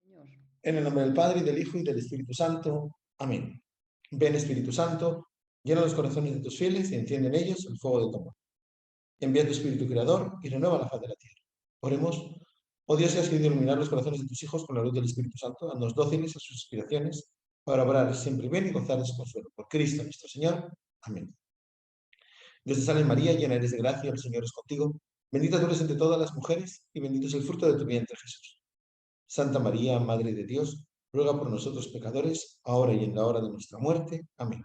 Señor. En el nombre del Padre, y del Hijo, y del Espíritu Santo. Amén. Ven, Espíritu Santo, llena los corazones de tus fieles y enciende en ellos el fuego de tu amor. Envía tu Espíritu Creador y renueva la faz de la tierra. Oremos. Oh Dios, que has querido iluminar los corazones de tus hijos con la luz del Espíritu Santo, haznos dóciles a sus inspiraciones, para obrar siempre bien y gozar de su consuelo. Por Cristo nuestro Señor. Amén. Dios te salve María, llena eres de gracia, el Señor es contigo. Bendita tú eres entre todas las mujeres, y bendito es el fruto de tu vientre, Jesús. Santa María, Madre de Dios, ruega por nosotros pecadores, ahora y en la hora de nuestra muerte. Amén.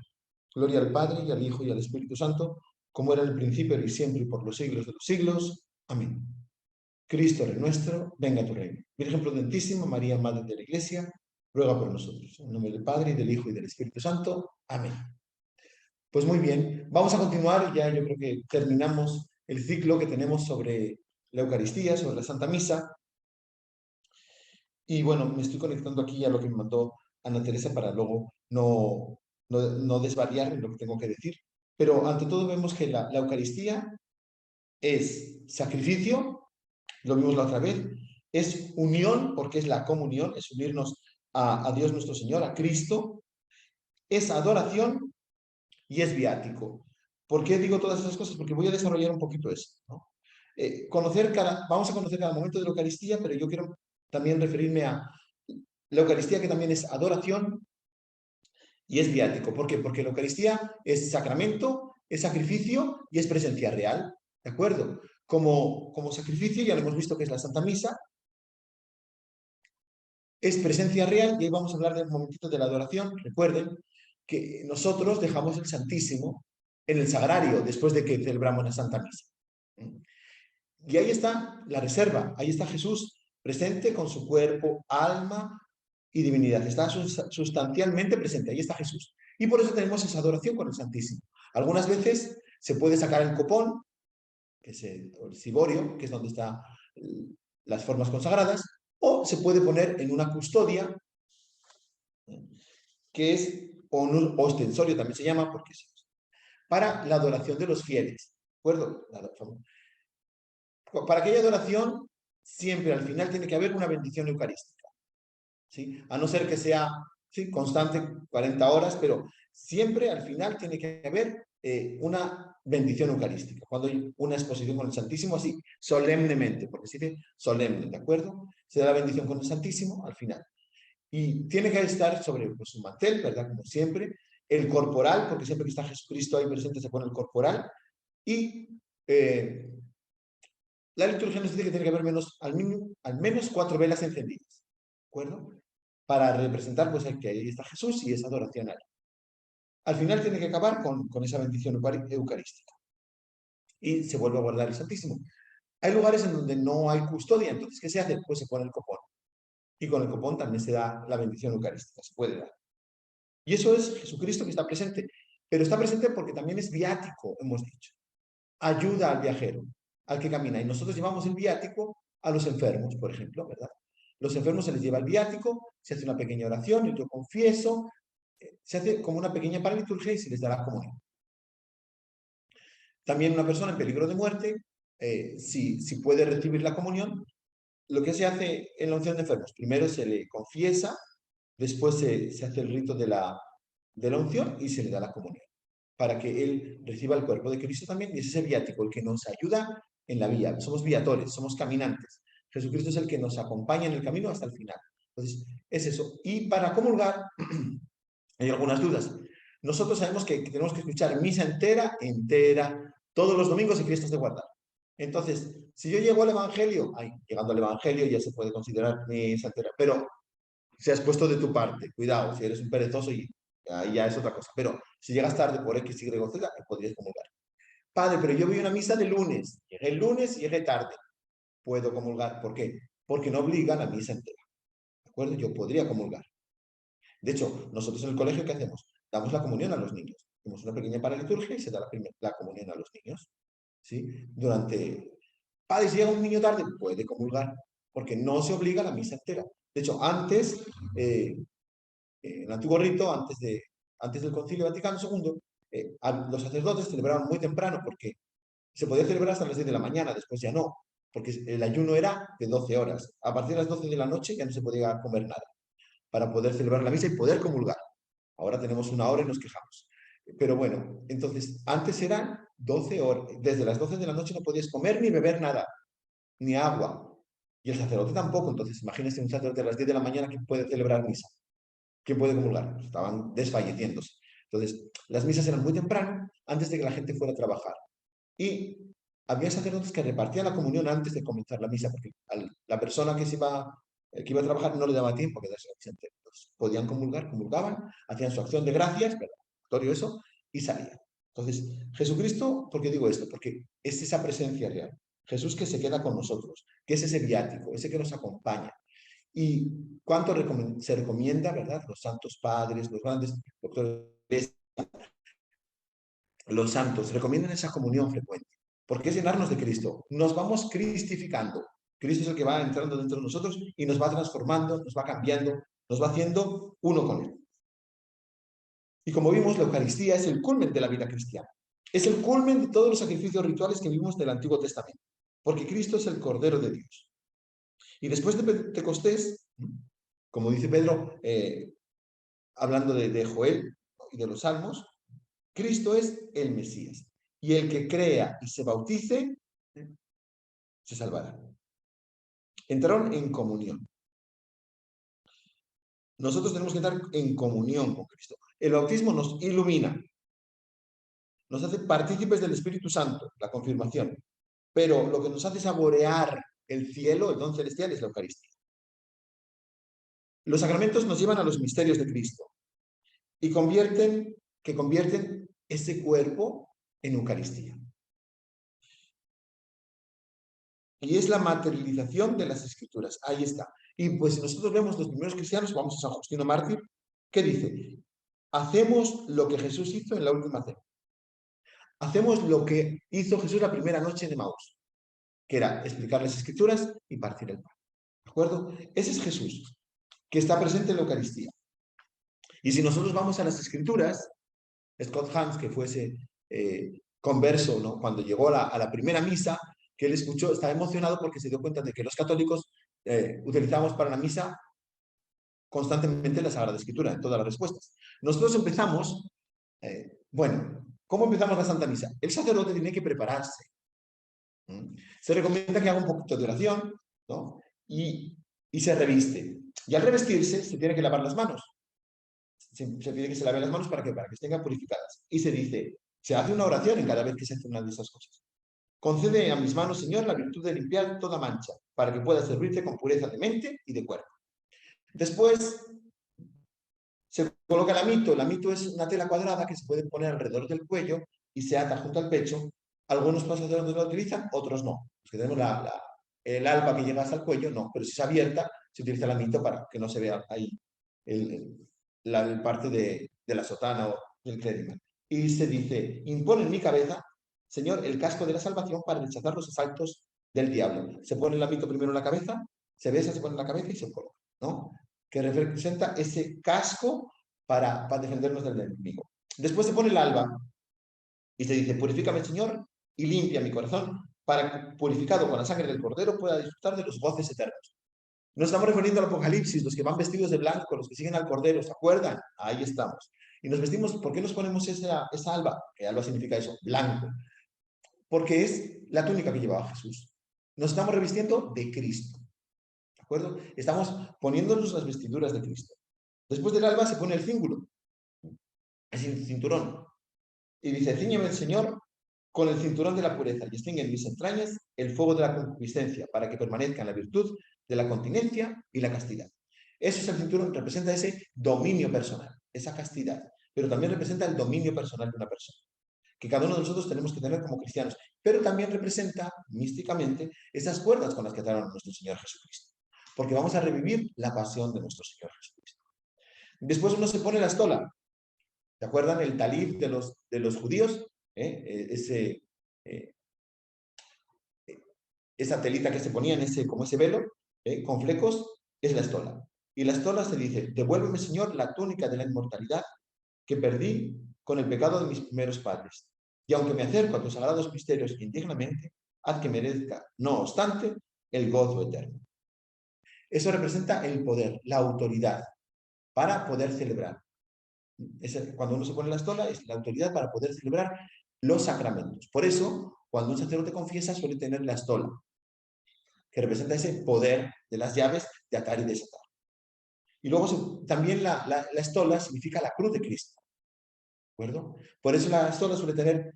Gloria al Padre, y al Hijo, y al Espíritu Santo, como era en el principio, y siempre, y por los siglos de los siglos. Amén. Cristo, Rey nuestro, venga a tu reino. Virgen prudentísima, María, Madre de la Iglesia, ruega por nosotros. En nombre del Padre, y del Hijo, y del Espíritu Santo. Amén. Pues muy bien, vamos a continuar, ya yo creo que terminamos el ciclo que tenemos sobre la Eucaristía, sobre la Santa Misa. Y bueno, me estoy conectando aquí a lo que me mandó Ana Teresa para luego no desvariar en lo que tengo que decir. Pero ante todo vemos que la Eucaristía es sacrificio, lo vimos la otra vez, es unión, porque es la comunión, es unirnos a Dios nuestro Señor, a Cristo, es adoración y es viático. ¿Por qué digo todas esas cosas? Porque voy a desarrollar un poquito eso, ¿no? Vamos a conocer cada momento de la Eucaristía, pero yo quiero también referirme a la Eucaristía, que también es adoración y es viático. ¿Por qué? Porque la Eucaristía es sacramento, es sacrificio y es presencia real. ¿De acuerdo? Como sacrificio, ya lo hemos visto que es la Santa Misa, es presencia real, y ahí vamos a hablar de un momentito de la adoración. Recuerden que nosotros dejamos el Santísimo en el sagrario después de que celebramos la Santa Misa. Y ahí está la reserva, ahí está Jesús presente con su cuerpo, alma y divinidad. Está sustancialmente presente, ahí está Jesús. Y por eso tenemos esa adoración con el Santísimo. Algunas veces se puede sacar el copón, que es el ciborio, que es donde están las formas consagradas, o se puede poner en una custodia, que es, o un ostensorio también se llama, porque es para la adoración de los fieles. ¿De acuerdo? Para aquella adoración, siempre al final tiene que haber una bendición eucarística, ¿sí? A no ser que sea, ¿sí?, constante 40 horas, pero siempre al final tiene que haber una bendición eucarística. Cuando hay una exposición con el Santísimo, así, solemnemente, porque se dice solemne, ¿de acuerdo? Se da la bendición con el Santísimo al final. Y tiene que estar sobre pues, un mantel, ¿verdad? Como siempre. El corporal, porque siempre que está Jesucristo ahí presente se pone el corporal. Y la liturgia nos dice que tiene que haber al menos 4 velas encendidas, ¿de acuerdo? Para representar pues que ahí está Jesús y esa adoración a él. Al final tiene que acabar con esa bendición eucarística. Y se vuelve a guardar el Santísimo. Hay lugares en donde no hay custodia, entonces, ¿qué se hace? Pues se pone el copón. Y con el copón también se da la bendición eucarística, se puede dar. Y eso es Jesucristo que está presente. Pero está presente porque también es viático, hemos dicho. Ayuda al viajero, al que camina. Y nosotros llevamos el viático a los enfermos, por ejemplo, ¿verdad? Los enfermos se les lleva el viático, se hace una pequeña oración, y yo confieso, se hace como una pequeña paraliturgia y se les da la comunión. También una persona en peligro de muerte, si puede recibir la comunión, lo que se hace en la unción de enfermos, primero se le confiesa, después se hace el rito de la unción y se le da la comunión, para que él reciba el cuerpo de Cristo también, y es ese viático el que nos ayuda en la vía. Somos viatores, somos caminantes. Jesucristo es el que nos acompaña en el camino hasta el final. Entonces, es eso. Y para comulgar, hay algunas dudas. Nosotros sabemos que tenemos que escuchar misa entera, todos los domingos y fiestas de guardar. Entonces, si yo llego al Evangelio, llegando al Evangelio ya se puede considerar misa entera, pero si has puesto de tu parte, cuidado, si eres un perezoso y ahí ya es otra cosa. Pero si llegas tarde por X, Y, Z, podrías comulgar. Padre, pero yo voy a una misa de lunes. Llegué el lunes y llegué tarde. Puedo comulgar. ¿Por qué? Porque no obliga a la misa entera. ¿De acuerdo? Yo podría comulgar. De hecho, nosotros en el colegio, ¿qué hacemos? Damos la comunión a los niños. Hacemos una pequeña paraliturgia y se da la comunión a los niños. ¿Sí? Padre, si llega un niño tarde, puede comulgar. Porque no se obliga a la misa entera. De hecho, antes, en el antiguo rito, antes del Concilio Vaticano II, los sacerdotes celebraban muy temprano porque se podía celebrar hasta las 10 de la mañana, después ya no. porque el ayuno era de 12 horas. A partir de las 12 de la noche ya no se podía comer nada para poder celebrar la misa y poder comulgar. Ahora tenemos una hora y nos quejamos. Pero bueno, entonces, antes eran 12 horas. Desde las 12 de la noche no podías comer ni beber nada, ni agua. Y el sacerdote tampoco. Entonces, imagínense un sacerdote a las 10 de la mañana que puede celebrar misa. ¿Quién puede comulgar? Estaban desfalleciéndose. Entonces, las misas eran muy temprano, antes de que la gente fuera a trabajar. Y había sacerdotes que repartían la comunión antes de comenzar la misa, porque la persona que iba a trabajar no le daba tiempo a quedarse presente. Entonces, podían comulgar, comulgaban, hacían su acción de gracias, ¿verdad? Eso, y salían. Entonces, Jesucristo, ¿por qué digo esto? Porque es esa presencia real. Jesús que se queda con nosotros, que es ese viático, ese que nos acompaña. ¿Y cuánto se recomienda, verdad? Los santos padres, los grandes doctores, los santos recomiendan esa comunión frecuente, porque es llenarnos de Cristo. Nos vamos cristificando. Cristo es el que va entrando dentro de nosotros y nos va transformando, nos va cambiando, nos va haciendo uno con Él. Y como vimos, la Eucaristía es el culmen de la vida cristiana. Es el culmen de todos los sacrificios rituales que vimos del Antiguo Testamento, porque Cristo es el Cordero de Dios. Y después de Pentecostés, como dice Pedro, hablando de Joel y de los Salmos, Cristo es el Mesías. Y el que crea y se bautice, se salvará. Entraron en comunión. Nosotros tenemos que entrar en comunión con Cristo. El bautismo nos ilumina, nos hace partícipes del Espíritu Santo, la confirmación. Pero lo que nos hace saborear el cielo, el don celestial, es la Eucaristía. Los sacramentos nos llevan a los misterios de Cristo y convierten ese cuerpo en Eucaristía. Y es la materialización de las Escrituras. Ahí está. Y pues si nosotros vemos los primeros cristianos, vamos a San Justino Mártir, ¿qué dice? Hacemos lo que Jesús hizo en la última cena. Hacemos lo que hizo Jesús la primera noche en Emaús, que era explicar las Escrituras y partir el pan. ¿De acuerdo? Ese es Jesús, que está presente en la Eucaristía. Y si nosotros vamos a las Escrituras, Scott Hans, que fue ese converso, ¿no? Cuando llegó a la primera misa, que él escuchó, estaba emocionado porque se dio cuenta de que los católicos utilizamos para la misa constantemente la Sagrada Escritura, en todas las respuestas. Nosotros empezamos, bueno, ¿cómo empezamos la Santa Misa? El sacerdote tiene que prepararse. Se recomienda que haga un poquito de oración, ¿no? Y se reviste. Y al revestirse se tiene que lavar las manos. Se pide que se lave las manos para que estén purificadas. Y se dice, se hace una oración en cada vez que se hace una de esas cosas. Concede a mis manos, Señor, la virtud de limpiar toda mancha, para que pueda servirte con pureza de mente y de cuerpo. Después se coloca el amito. El amito es una tela cuadrada que se puede poner alrededor del cuello y se ata junto al pecho. Algunos sacerdotes lo utilizan, otros no. Los que tenemos el alba que llega hasta el cuello, no. Pero si es abierta, se utiliza el amito para que no se vea ahí la parte de la sotana o del clérigo. Y se dice, impone en mi cabeza, Señor, el casco de la salvación para rechazar los asaltos del diablo. Se pone el hábito primero en la cabeza, se besa, se pone en la cabeza y se coloca, ¿no? Que representa ese casco para defendernos del enemigo. Después se pone el alba y se dice, purifícame, Señor, y limpia mi corazón, para que, purificado con la sangre del Cordero, pueda disfrutar de los goces eternos. Nos estamos refiriendo al Apocalipsis, los que van vestidos de blanco, los que siguen al Cordero, ¿se acuerdan? Ahí estamos. Y nos vestimos, ¿por qué nos ponemos esa alba? Que alba significa eso, blanco. Porque es la túnica que llevaba Jesús. Nos estamos revistiendo de Cristo. ¿De acuerdo? Estamos poniéndonos las vestiduras de Cristo. Después del alba se pone el cíngulo, es el cinturón. Y dice, cíñeme el Señor con el cinturón de la pureza y extingue en mis entrañas el fuego de la concupiscencia, para que permanezca en la virtud de la continencia y la castidad. Ese es el cinturón, representa ese dominio personal, esa castidad, pero también representa el dominio personal de una persona, que cada uno de nosotros tenemos que tener como cristianos, pero también representa místicamente esas cuerdas con las que ataron a nuestro Señor Jesucristo, porque vamos a revivir la pasión de nuestro Señor Jesucristo. Después uno se pone la estola. ¿Se acuerdan el talib de los judíos? Esa telita que se ponía en como ese velo, con flecos, es la estola. Y la estola se dice, devuélveme, Señor, la túnica de la inmortalidad que perdí con el pecado de mis primeros padres. Y aunque me acerco a tus sagrados misterios indignamente, haz que merezca, no obstante, el gozo eterno. Eso representa el poder, la autoridad, para poder celebrar. Cuando uno se pone la estola, es la autoridad para poder celebrar los sacramentos. Por eso, cuando un sacerdote confiesa, suele tener la estola, que representa ese poder de las llaves de atar y desatar. Y luego también la estola significa la cruz de Cristo. ¿De acuerdo? Por eso la estola suele tener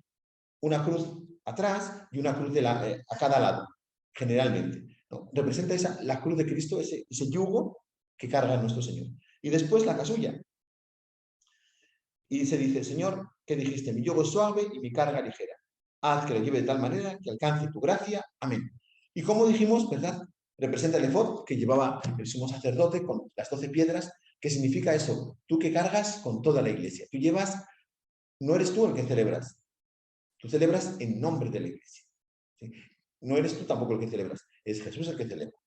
una cruz atrás y una cruz a cada lado, generalmente, ¿no? Representa la cruz de Cristo, ese yugo que carga nuestro Señor. Y después la casulla. Y se dice, Señor, ¿qué dijiste? Mi yugo es suave y mi carga ligera. Haz que lo lleve de tal manera que alcance tu gracia. Amén. Y como dijimos, ¿verdad? Representa el efod que llevaba el sumo sacerdote con las 12 piedras, que significa eso, tú que cargas con toda la iglesia. Tú llevas, no eres tú el que celebras, tú celebras en nombre de la iglesia. ¿Sí? No eres tú tampoco el que celebras, es Jesús el que celebra.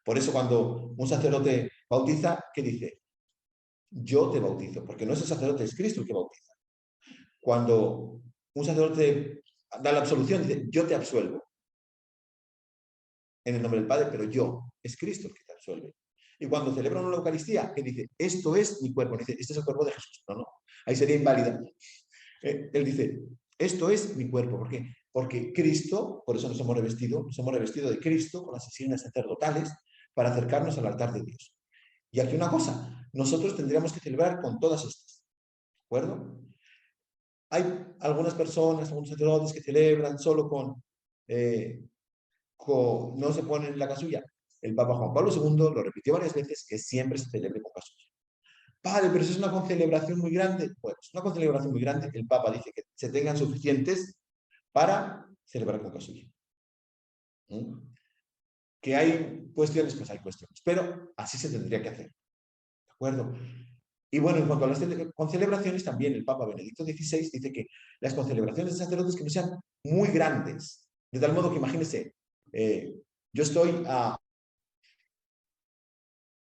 Por eso cuando un sacerdote bautiza, ¿qué dice? Yo te bautizo, porque no es el sacerdote, es Cristo el que bautiza. Cuando un sacerdote da la absolución, dice, yo te absuelvo en el nombre del Padre, pero es Cristo el que te absuelve. Y cuando celebra una Eucaristía, que dice, esto es mi cuerpo, dice, este es el cuerpo de Jesús. No, ahí sería inválida. Él dice, esto es mi cuerpo. ¿Por qué? Porque Cristo, por eso nos hemos revestido de Cristo con las insignias sacerdotales para acercarnos al altar de Dios. Y aquí una cosa, nosotros tendríamos que celebrar con todas estas. ¿De acuerdo? Hay algunas personas, algunos sacerdotes que celebran solo no se ponen la casulla. El Papa Juan Pablo II lo repitió varias veces, que siempre se celebre con casulla. Padre, pero eso es una concelebración muy grande. Bueno, es una concelebración muy grande. El Papa dice que se tengan suficientes para celebrar con casulla. ¿Mm? Que hay cuestiones, pues hay cuestiones. Pero así se tendría que hacer. ¿De acuerdo? Y bueno, en cuanto a las concelebraciones, también el Papa Benedicto XVI dice que las concelebraciones de sacerdotes que no sean muy grandes. De tal modo que imagínense, yo estoy a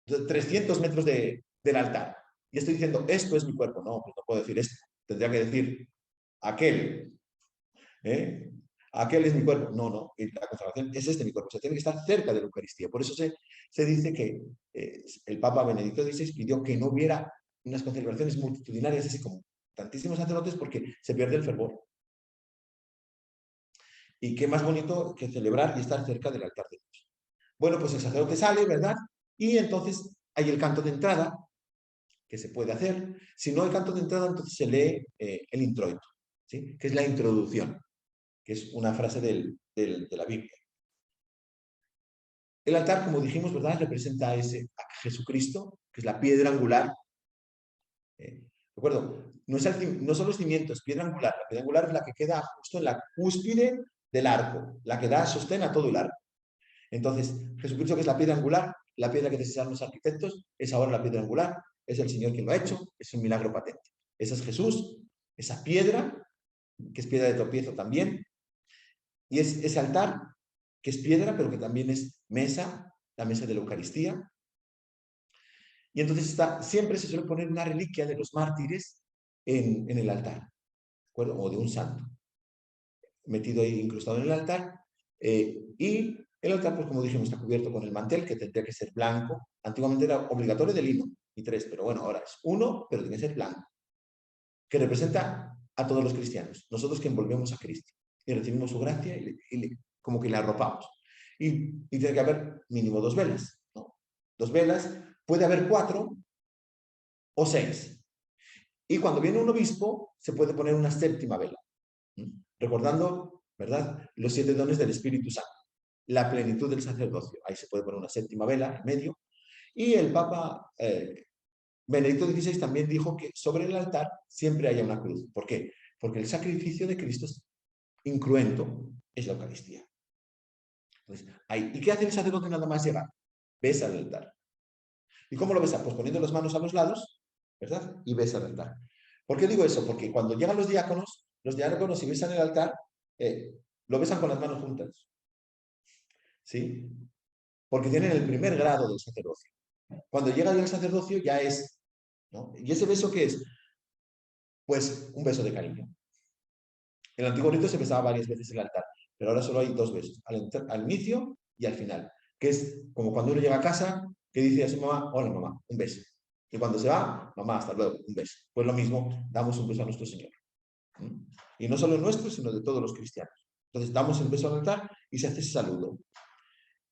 300 metros del altar y estoy diciendo, esto es mi cuerpo. No, pues no puedo decir esto. Tendría que decir, aquel. Aquel es mi cuerpo. No. Y la consagración es mi cuerpo. O sea, tiene que estar cerca de la Eucaristía. Por eso se dice que el Papa Benedicto XVI pidió que no hubiera unas concelebraciones multitudinarias, así como tantísimos sacerdotes, porque se pierde el fervor. Y qué más bonito que celebrar y estar cerca del altar de Dios. Bueno, pues el sacerdote sale, ¿verdad? Y entonces hay el canto de entrada, que se puede hacer. Si no hay canto de entrada, entonces se lee el introito, ¿sí? Que es la introducción, que es una frase de la Biblia. El altar, como dijimos, ¿verdad? Representa a Jesucristo, que es la piedra angular. ¿De acuerdo? No son los cimientos, piedra angular. La piedra angular es la que queda justo en la cúspide del arco, la que da sostén a todo el arco. Entonces, Jesucristo, que es la piedra angular, la piedra que desean los arquitectos, es ahora la piedra angular, es el Señor quien lo ha hecho, es un milagro patente. Ese es Jesús, esa piedra, que es piedra de tropiezo también, y es ese altar, que es piedra, pero que también es mesa, la mesa de la Eucaristía. Y entonces siempre se suele poner una reliquia de los mártires en el altar, ¿de acuerdo? O de un santo, metido ahí, incrustado en el altar, y el altar, pues como dijimos, está cubierto con el mantel, que tendría que ser blanco. Antiguamente era obligatorio de lino y 3, pero bueno, ahora es 1, pero tiene que ser blanco, que representa a todos los cristianos, nosotros que envolvemos a Cristo y recibimos su gracia y como que le arropamos. Y tiene que haber mínimo 2 velas, ¿no? 2 velas, puede haber 4 o 6. Y cuando viene un obispo, se puede poner una 7ª vela, recordando, ¿verdad?, los 7 dones del Espíritu Santo, la plenitud del sacerdocio. Ahí se puede poner una 7ª vela en medio. Y el Papa Benedicto XVI también dijo que sobre el altar siempre haya una cruz. ¿Por qué? Porque el sacrificio de Cristo es incruento, es la Eucaristía. Entonces, ¿y qué hace el sacerdote nada más llegar? Besa el altar. ¿Y cómo lo besa? Pues poniendo las manos a los lados, ¿verdad? Y besa el altar. ¿Por qué digo eso? Porque cuando llegan los diáconos si besan el altar, lo besan con las manos juntas. ¿Sí? Porque tienen el primer grado del sacerdocio. Cuando llega el sacerdocio ya es, ¿no? ¿Y ese beso qué es? Pues un beso de cariño. En el antiguo rito se besaba varias veces el altar. pero ahora solo hay dos besos, al inicio y al final, que es como cuando uno llega a casa, que dice a su mamá, hola mamá, un beso. Y cuando se va, mamá, hasta luego, un beso. Pues lo mismo, damos un beso a nuestro Señor. Y no solo nuestro, sino de todos los cristianos. Entonces damos el beso al altar y se hace ese saludo.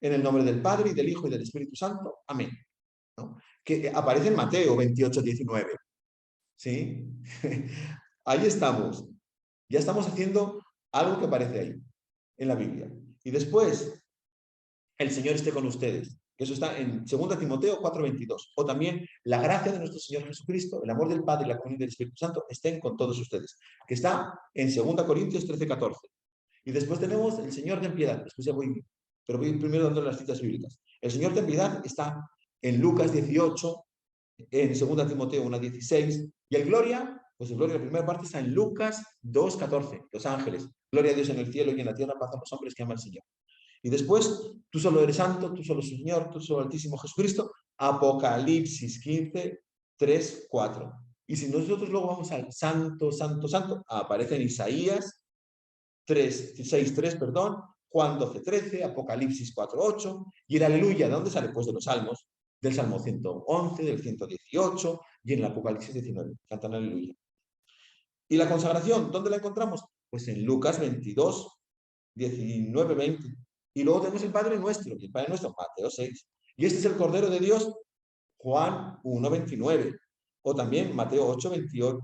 En el nombre del Padre, y del Hijo, y del Espíritu Santo. Amén. ¿No? Que aparece en Mateo 28, 19. ¿Sí? Ahí estamos. Ya estamos haciendo algo que aparece ahí, en la Biblia. Y después, el Señor esté con ustedes. Que eso está en 2 Timoteo 4:22. O también, la gracia de nuestro Señor Jesucristo, el amor del Padre y la comunión del Espíritu Santo estén con todos ustedes. Que está en 2 Corintios 13:14. Y después tenemos el Señor ten piedad. Después ya voy, pero voy primero dando las citas bíblicas. El Señor ten piedad está en Lucas 18, en 2 Timoteo 1:16. Y el gloria, pues el gloria, la primera parte está en Lucas 2:14. Los ángeles. Gloria a Dios en el cielo y en la tierra, paz a los hombres que aman al Señor. Y después, tú solo eres santo, tú solo Señor, tú solo Altísimo Jesucristo. Apocalipsis 15, 3, 4. Y si nosotros luego vamos al santo, santo, santo, aparece en Isaías 3, 6, 3, perdón, Juan 12, 13, Apocalipsis 4, 8, y el aleluya, ¿de dónde sale? Pues de los salmos, del Salmo 111, del 118, y en el Apocalipsis 19, cantan aleluya. ¿Y la consagración, dónde la encontramos? Pues en Lucas 22, 19, 20. Y luego tenemos el Padre Nuestro, y el Padre Nuestro, Mateo 6. Y este es el Cordero de Dios, Juan 1, 29. O también Mateo 8, 28,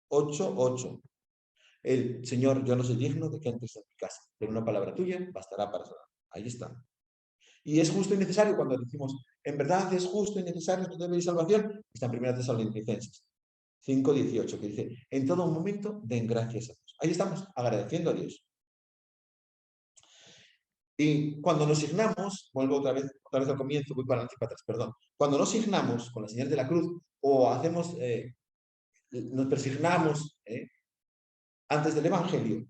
8, 8. El Señor, yo no soy digno de que entres en mi casa, pero una palabra tuya bastará para salvar. Ahí está. Y es justo y necesario cuando decimos, en verdad es justo y necesario que debe salvación, está en 1 Tesalonicenses 5:18, que dice, en todo momento den gracias a Dios. Ahí estamos, agradeciendo a Dios. Y cuando nos signamos, vuelvo otra vez al comienzo, voy para adelante y para atrás, perdón. Cuando nos signamos con la señal de la cruz o hacemos, nos persignamos antes del Evangelio,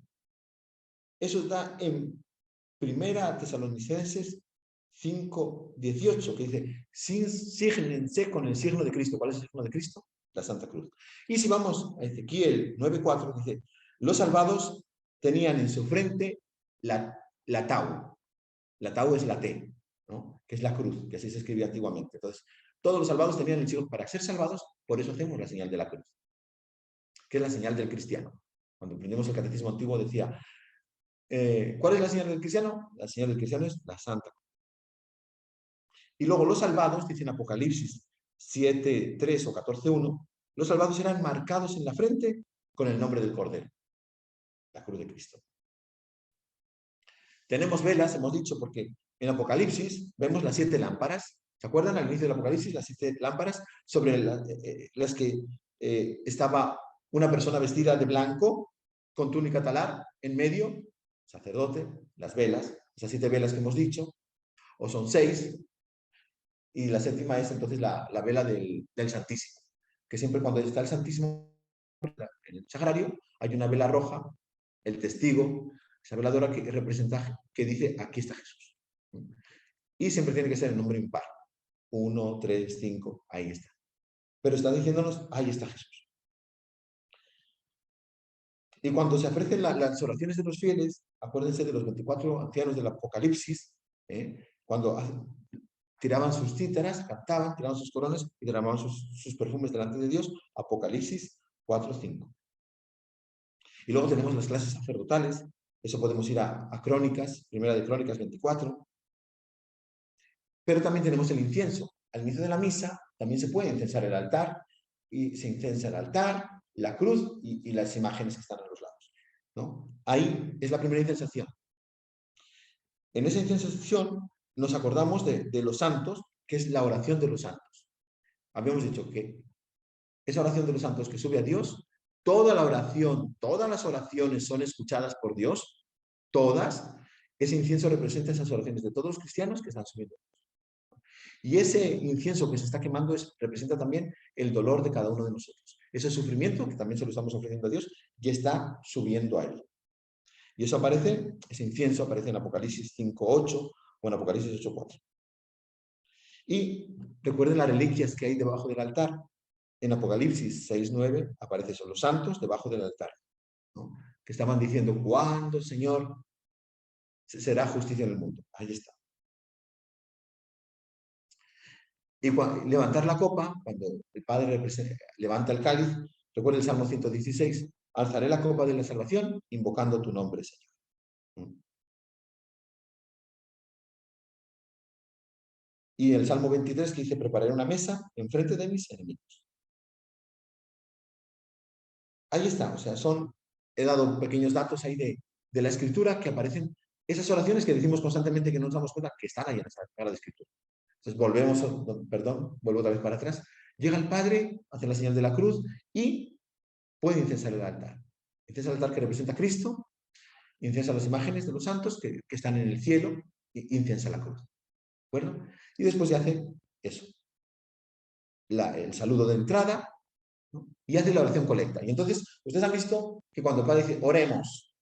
eso está en 1 Tesalonicenses 5:18, que dice, sígnense con el signo de Cristo. ¿Cuál es el signo de Cristo? La Santa Cruz. Y si vamos a Ezequiel 9:4, dice, los salvados tenían en su frente la tau. La tau es la T, ¿no? Que es la cruz, que así se escribía antiguamente. Entonces, todos los salvados tenían el signo para ser salvados, por eso hacemos la señal de la cruz, que es la señal del cristiano. Cuando aprendemos el catecismo antiguo decía, ¿cuál es la señal del cristiano? La señal del cristiano es la Santa Cruz. Y luego los salvados, dicen Apocalipsis 7:3 o 14:1, los salvados eran marcados en la frente con el nombre del Cordero, la cruz de Cristo. Tenemos velas, hemos dicho, porque en Apocalipsis vemos las 7 lámparas. ¿Se acuerdan al inicio del Apocalipsis? Las 7 lámparas sobre las que estaba una persona vestida de blanco, con túnica talar, en medio, sacerdote, las velas, esas 7 velas que hemos dicho, o son 6, y la séptima es entonces la vela del Santísimo, que siempre cuando está el Santísimo en el sagrario, hay una vela roja, el testigo, esa veladora que representa, que dice, aquí está Jesús. Y siempre tiene que ser el número impar. 1, 3, 5, ahí está. Pero está diciéndonos, ahí está Jesús. Y cuando se ofrecen las oraciones de los fieles, acuérdense de los 24 ancianos del Apocalipsis, cuando tiraban sus cítaras, cantaban, tiraban sus coronas y derramaban sus perfumes delante de Dios. Apocalipsis 4, 5. Y luego tenemos las clases sacerdotales. Eso podemos ir a Crónicas, primera de Crónicas 24. Pero también tenemos el incienso. Al inicio de la misa también se puede incensar el altar, y se incensa el altar, la cruz y las imágenes que están a los lados, ¿no? Ahí es la primera incensación. En esa incensación nos acordamos de los santos, que es la oración de los santos. Habíamos dicho que esa oración de los santos que sube a Dios, toda la oración, todas las oraciones son escuchadas por Dios, todas. Ese incienso representa esas oraciones de todos los cristianos que están subiendo. Y ese incienso que se está quemando representa también el dolor de cada uno de nosotros. Ese sufrimiento, que también se lo estamos ofreciendo a Dios, ya está subiendo a Él. Y eso aparece, ese incienso aparece en Apocalipsis 5:8 o en Apocalipsis 8:4. Y recuerden las reliquias que hay debajo del altar. En Apocalipsis 6:9 aparecen los santos debajo del altar, ¿no? Que estaban diciendo, ¿cuándo, Señor, será justicia en el mundo. Ahí está. Y levantar la copa, cuando el Padre levanta el cáliz, recuerda el Salmo 116, alzaré la copa de la salvación invocando tu nombre, Señor. Y el Salmo 23 que dice, prepararé una mesa enfrente de mis enemigos. Ahí está, o sea, he dado pequeños datos ahí de la Escritura que aparecen, esas oraciones que decimos constantemente que no nos damos cuenta que están ahí en esta Sagrada Escritura. Entonces vuelvo otra vez para atrás. Llega el Padre, hace la señal de la cruz y puede incensar el altar. Incensa el altar que representa a Cristo, incensa las imágenes de los santos que están en el cielo y incensa la cruz. ¿De acuerdo? Y después ya hace eso. El saludo de entrada, ¿no? Y hace la oración colecta. Y entonces, ustedes han visto que cuando el Padre dice, oremos,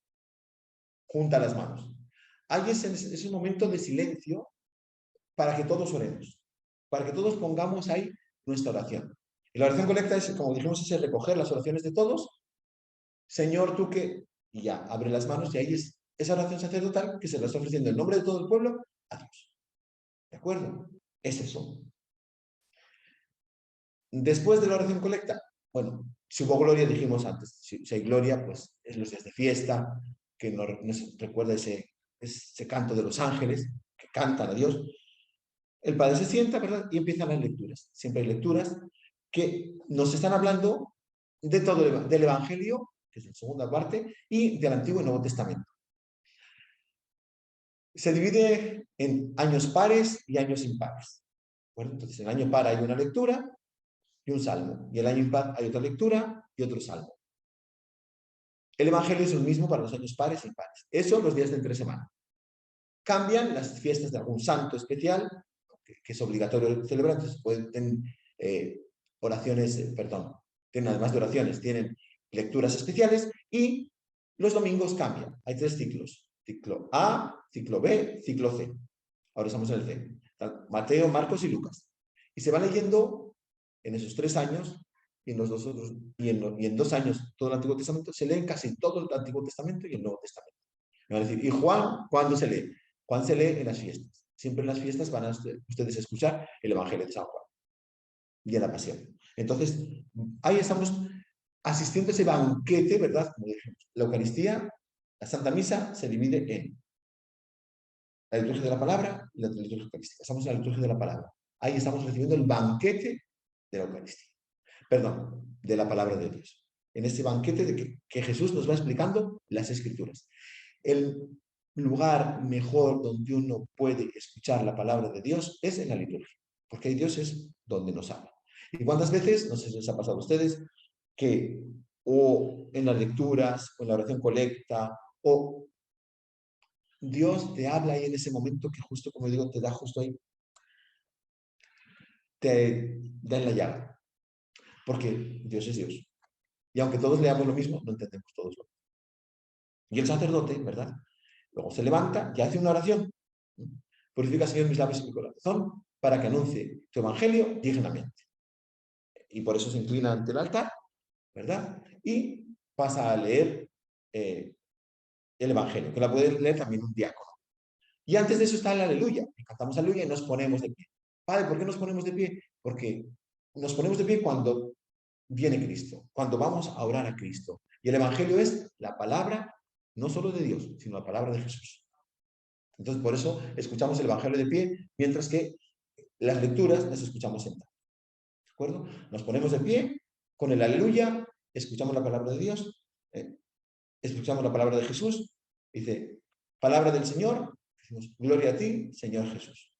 junta las manos. Hay ese momento de silencio para que todos oremos, para que todos pongamos ahí nuestra oración. Y la oración colecta es, como dijimos, es recoger las oraciones de todos. Señor, tú que... Y ya, abre las manos y ahí es esa oración sacerdotal que se la está ofreciendo en nombre de todo el pueblo a Dios. ¿De acuerdo? Es eso. Después de la oración colecta, bueno, si hubo gloria, dijimos antes, si hay gloria, pues es los días de fiesta, que nos recuerda ese canto de los ángeles, que cantan a Dios. El Padre se sienta, ¿verdad? Y empiezan las lecturas. Siempre hay lecturas que nos están hablando de todo del Evangelio, que es la segunda parte, y del Antiguo y Nuevo Testamento. Se divide en años pares y años impares. Bueno, entonces, en el año par hay una lectura y un salmo, y el año impar hay otra lectura y otro salmo. El Evangelio es el mismo para los años pares e impares. Eso los días de entre semana. Cambian las fiestas de algún santo especial, que es obligatorio celebrar, entonces pueden oraciones, tienen además de oraciones, tienen lecturas especiales y los domingos cambian. Hay 3 ciclos, ciclo A, ciclo B, ciclo C. Ahora estamos en el C. Mateo, Marcos y Lucas. Y se va leyendo en esos 3 años y en los 2 otros, y en 2 años todo el Antiguo Testamento, se lee casi todo el Antiguo Testamento y el Nuevo Testamento. Me van a decir, ¿y Juan cuándo se lee? Juan se lee en las fiestas. Siempre en las fiestas van a ustedes escuchar el Evangelio de San Juan y en la Pasión. Entonces, ahí estamos asistiendo a ese banquete, ¿verdad? Como dijimos, la Eucaristía, la Santa Misa se divide en la liturgia de la palabra y la liturgia eucarística. Estamos en la liturgia de la palabra. Ahí estamos recibiendo el banquete de la Eucaristía. Perdón, de la palabra de Dios. En este banquete de que Jesús nos va explicando las Escrituras. El lugar mejor donde uno puede escuchar la palabra de Dios es en la liturgia, porque ahí Dios es donde nos habla. ¿Y cuántas veces, no sé si les ha pasado a ustedes, que o en las lecturas, o en la oración colecta, o Dios te habla ahí en ese momento que justo, como digo, te da justo ahí, te da en la llaga, porque Dios es Dios. Y aunque todos leamos lo mismo, no entendemos todos lo mismo. Y el sacerdote, ¿verdad? Luego se levanta y hace una oración. Purifica, Señor, mis labios y mi corazón para que anuncie tu evangelio dignamente. Y por eso se inclina ante el altar, ¿verdad? Y pasa a leer el evangelio, que la puede leer también un diácono. Y antes de eso está el aleluya. Y cantamos aleluya y nos ponemos de pie. Padre, ¿por qué nos ponemos de pie? Porque nos ponemos de pie cuando viene Cristo, cuando vamos a orar a Cristo. Y el evangelio es la palabra, no solo de Dios, sino la palabra de Jesús. Entonces, por eso escuchamos el evangelio de pie, mientras que las lecturas las escuchamos sentados. ¿De acuerdo? Nos ponemos de pie, con el aleluya, escuchamos la palabra de Dios, escuchamos la palabra de Jesús, dice, palabra del Señor, decimos, gloria a ti, Señor Jesús.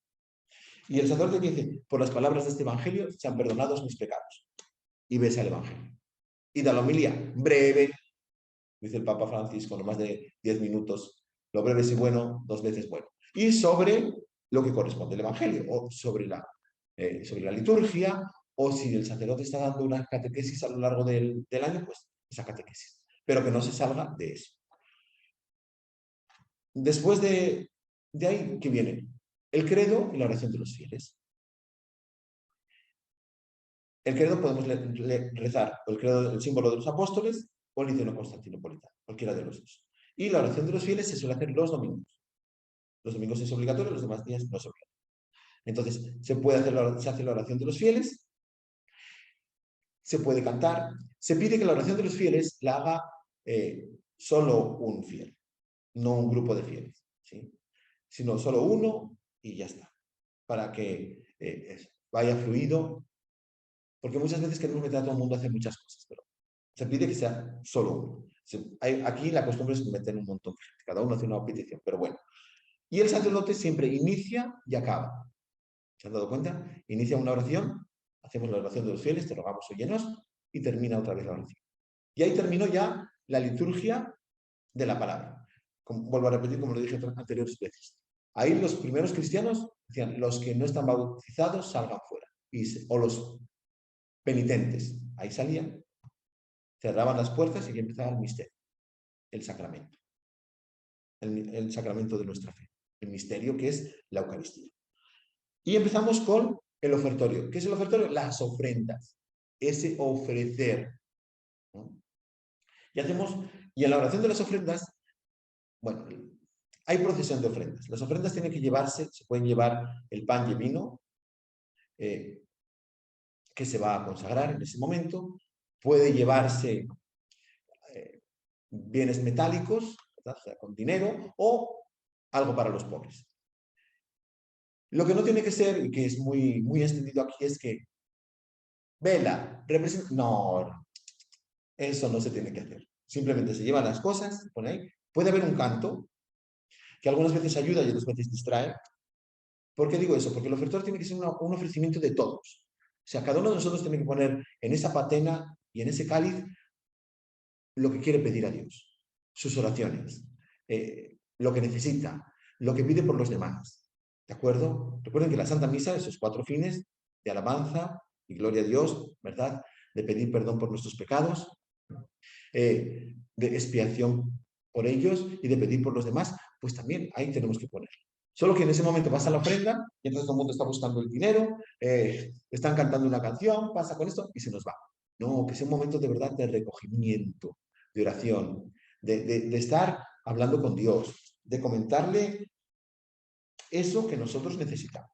Y el sacerdote dice, por las palabras de este evangelio se han perdonado mis pecados. Y besa el evangelio. Y da la homilía, breve, dice el Papa Francisco, no más de 10 minutos, lo breve es bueno, 2 veces bueno. Y sobre lo que corresponde al evangelio, o sobre la liturgia, o si el sacerdote está dando una catequesis a lo largo del año, pues esa catequesis. Pero que no se salga de eso. Después de ahí, ¿qué viene? El credo y la oración de los fieles. El credo podemos rezar el credo, el símbolo de los apóstoles, o el icono constantinopolitano, cualquiera de los dos. Y la oración de los fieles se suele hacer los domingos. Los domingos es obligatorio, los demás días no es obligatorio. Entonces, se hace la oración de los fieles, se puede cantar, se pide que la oración de los fieles la haga solo un fiel, no un grupo de fieles, ¿sí? Sino solo uno y ya está, para que vaya fluido, porque muchas veces queremos meter a todo el mundo a hacer muchas cosas, pero se pide que sea solo uno. Aquí la costumbre es meter un montón de gente, cada uno hace una petición, pero bueno. Y el sacerdote siempre inicia y acaba. ¿Se han dado cuenta? Inicia una oración, hacemos la oración de los fieles, te rogamos, óyenos, y termina otra vez la oración. Y ahí terminó ya la liturgia de la palabra. Vuelvo a repetir como lo dije anteriores veces. Ahí los primeros cristianos decían, los que no están bautizados salgan fuera. O los penitentes. Ahí salían, cerraban las puertas y empezaba el misterio, el sacramento. El sacramento de nuestra fe. El misterio que es la Eucaristía. Y empezamos con el ofertorio. ¿Qué es el ofertorio? Las ofrendas. Ese ofrecer, ¿no? Y en la oración de las ofrendas, bueno, hay procesión de ofrendas. Las ofrendas tienen que llevarse, se pueden llevar el pan y el vino, que se va a consagrar en ese momento. Puede llevarse bienes metálicos, ¿verdad? O sea, con dinero, o algo para los pobres. Lo que no tiene que ser, y que es muy, muy extendido aquí, es que vela, representa... No, eso no se tiene que hacer. Simplemente se llevan las cosas, pone ahí. Puede haber un canto, que algunas veces ayuda y otras veces distrae. ¿Por qué digo eso? Porque el ofertorio tiene que ser un ofrecimiento de todos. O sea, cada uno de nosotros tiene que poner en esa patena y en ese cáliz lo que quiere pedir a Dios, sus oraciones, lo que necesita, lo que pide por los demás. ¿De acuerdo? Recuerden que la Santa Misa, esos 4 fines de alabanza y gloria a Dios, ¿verdad? De pedir perdón por nuestros pecados, de expiación por ellos y de pedir por los demás, pues también ahí tenemos que poner. Solo que en ese momento pasa la ofrenda y entonces todo el mundo está buscando el dinero, están cantando una canción, pasa con esto y se nos va. No, que sea un momento de verdad de recogimiento, de oración, de estar hablando con Dios, de comentarle eso que nosotros necesitamos.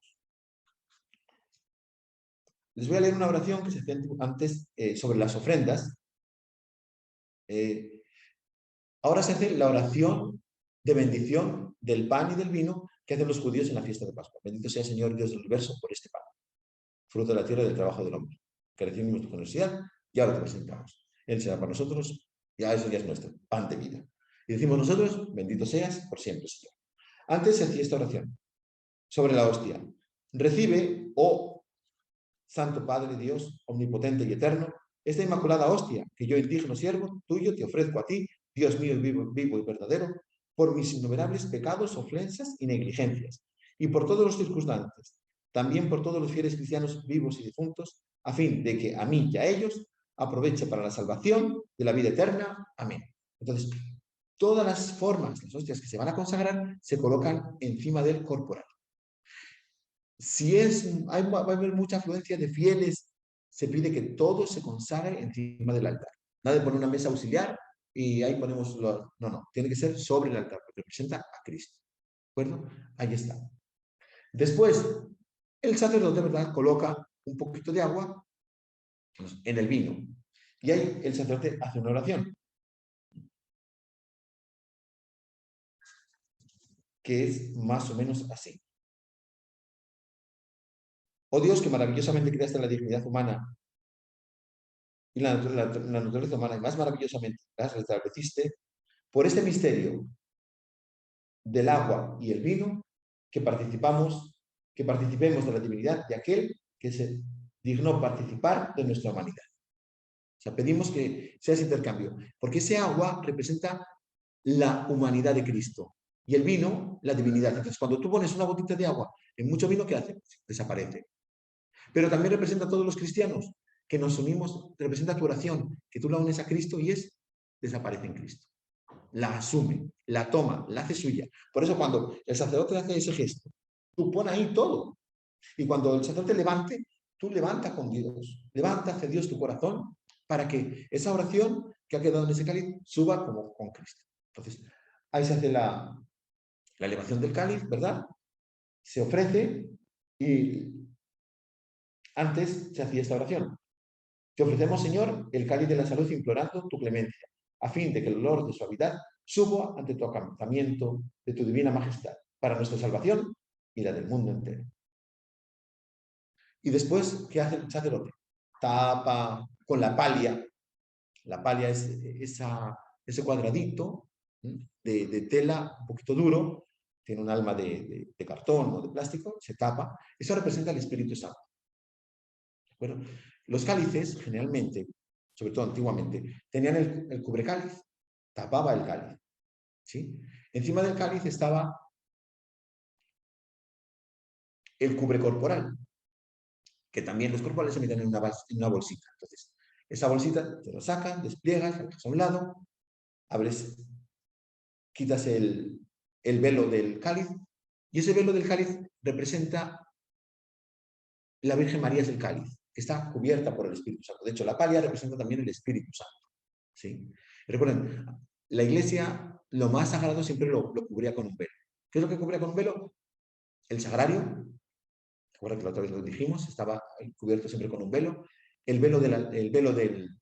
Les voy a leer una oración que se hacía antes sobre las ofrendas. Ahora se hace la oración de bendición del pan y del vino que hacen los judíos en la fiesta de Pascua. Bendito sea el Señor Dios del universo por este pan, fruto de la tierra y del trabajo del hombre, que recibimos tu generosidad y ahora te presentamos. Él será para nosotros, ya eso ya es nuestro pan de vida. Y decimos nosotros, bendito seas por siempre, Señor. Antes se hacía esta oración sobre la hostia. Recibe, oh Santo Padre Dios, omnipotente y eterno, esta inmaculada hostia que yo, indigno siervo tuyo, te ofrezco a ti, Dios mío vivo y verdadero, por mis innumerables pecados, ofensas y negligencias, y por todos los circunstantes, también por todos los fieles cristianos vivos y difuntos, a fin de que a mí y a ellos aproveche para la salvación de la vida eterna. Amén. Entonces, todas las formas, las hostias que se van a consagrar, se colocan encima del corporal. Si va a haber mucha afluencia de fieles, se pide que todo se consagre encima del altar. Nada de poner una mesa auxiliar y ahí ponemos los... No, tiene que ser sobre el altar, porque representa a Cristo. ¿De acuerdo? Ahí está. Después, el sacerdote, ¿verdad?, coloca un poquito de agua en el vino. Y ahí el sacerdote hace una oración, que es más o menos así. Oh Dios, que maravillosamente creaste la dignidad humana y la naturaleza humana, y más maravillosamente las restableciste por este misterio del agua y el vino, que participemos de la divinidad de aquel que se dignó participar de nuestra humanidad. O sea, pedimos que sea ese intercambio, porque ese agua representa la humanidad de Cristo y el vino, la divinidad. Entonces, cuando tú pones una botita de agua en mucho vino, ¿qué hace? Desaparece. Pero también representa a todos los cristianos, que nos unimos, representa tu oración, que tú la unes a Cristo y desaparece en Cristo. La asume, la toma, la hace suya. Por eso cuando el sacerdote hace ese gesto, tú pones ahí todo. Y cuando el sacerdote levante, tú levanta con Dios, levanta hacia Dios tu corazón para que esa oración que ha quedado en ese cáliz suba como con Cristo. Entonces, ahí se hace la elevación del cáliz, ¿verdad? Se ofrece y antes se hacía esta oración. Te ofrecemos, Señor, el cáliz de la salud implorando tu clemencia, a fin de que el olor de suavidad suba ante tu acampamiento de tu divina majestad, para nuestra salvación y la del mundo entero. Y después, ¿qué hace el sacerdote? Tapa con la palia. La palia es ese cuadradito de tela un poquito duro, tiene un alma de cartón o de plástico, se tapa. Eso representa el Espíritu Santo. Bueno, los cálices, generalmente, sobre todo antiguamente, tenían el cubrecáliz, tapaba el cáliz. ¿Sí? Encima del cáliz estaba el cubre corporal, que también los corporales se meten en una bolsita. Entonces, esa bolsita te lo sacas, despliegas, la dejas a un lado, abres, quitas el velo del cáliz, y ese velo del cáliz representa la Virgen María es el cáliz, que está cubierta por el Espíritu Santo. De hecho, la palia representa también el Espíritu Santo. ¿Sí? Recuerden, la iglesia, lo más sagrado siempre lo cubría con un velo. ¿Qué es lo que cubría con un velo? El sagrario, recuerda que la otra vez lo dijimos, estaba cubierto siempre con un velo. El velo, el velo del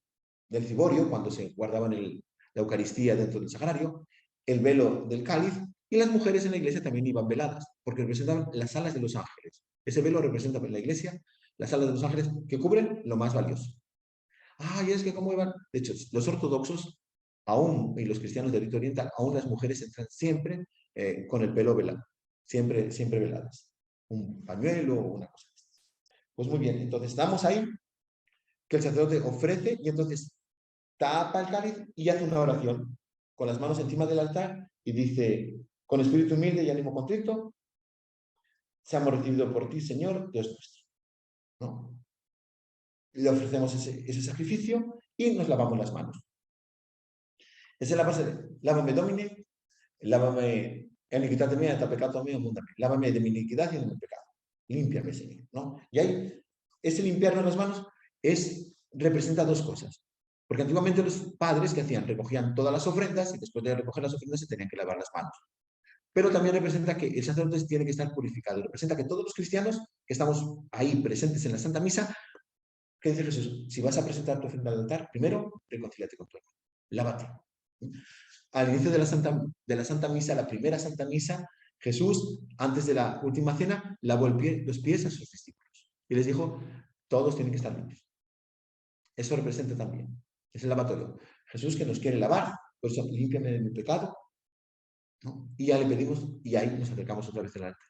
ciborio, cuando se guardaba la Eucaristía dentro del sagrario. El velo del cáliz. Y las mujeres en la iglesia también iban veladas, porque representaban las alas de los ángeles. Ese velo representa en la iglesia las alas de los ángeles que cubren lo más valioso. Y es que cómo iban. De hecho, los ortodoxos, aún, y los cristianos del rito oriental, aún las mujeres entran siempre con el pelo velado, siempre, siempre veladas. Un pañuelo o una cosa. Pues muy bien, entonces estamos ahí, que el sacerdote ofrece y entonces tapa el cáliz y hace una oración con las manos encima del altar y dice, con espíritu humilde y ánimo contrito, seamos recibidos por ti, Señor, Dios nuestro. ¿No? Le ofrecemos ese sacrificio y nos lavamos las manos. Esa es la base de lávame domine, lávame iniquidad mía, eta pecado mío, múndame. Lávame de mi iniquidad y de mi pecado. Límpiame, Señor. ¿No? Y ahí, ese limpiarnos las manos representa dos cosas. Porque antiguamente los padres que hacían, recogían todas las ofrendas y después de recoger las ofrendas se tenían que lavar las manos. Pero también representa que el sacerdote tiene que estar purificado. Representa que todos los cristianos que estamos ahí presentes en la Santa Misa, ¿qué dice Jesús? Si vas a presentar tu ofrenda al altar, primero reconcíliate con tu hermano. Lávate. Al inicio de la Santa Misa, la primera Santa Misa, Jesús, antes de la última cena, lavó los pies a sus discípulos. Y les dijo, todos tienen que estar limpios. Eso representa también. Es el lavatorio. Jesús que nos quiere lavar, por eso límpiame de mi pecado. ¿No? Y ya le pedimos, y ahí nos acercamos otra vez al altar.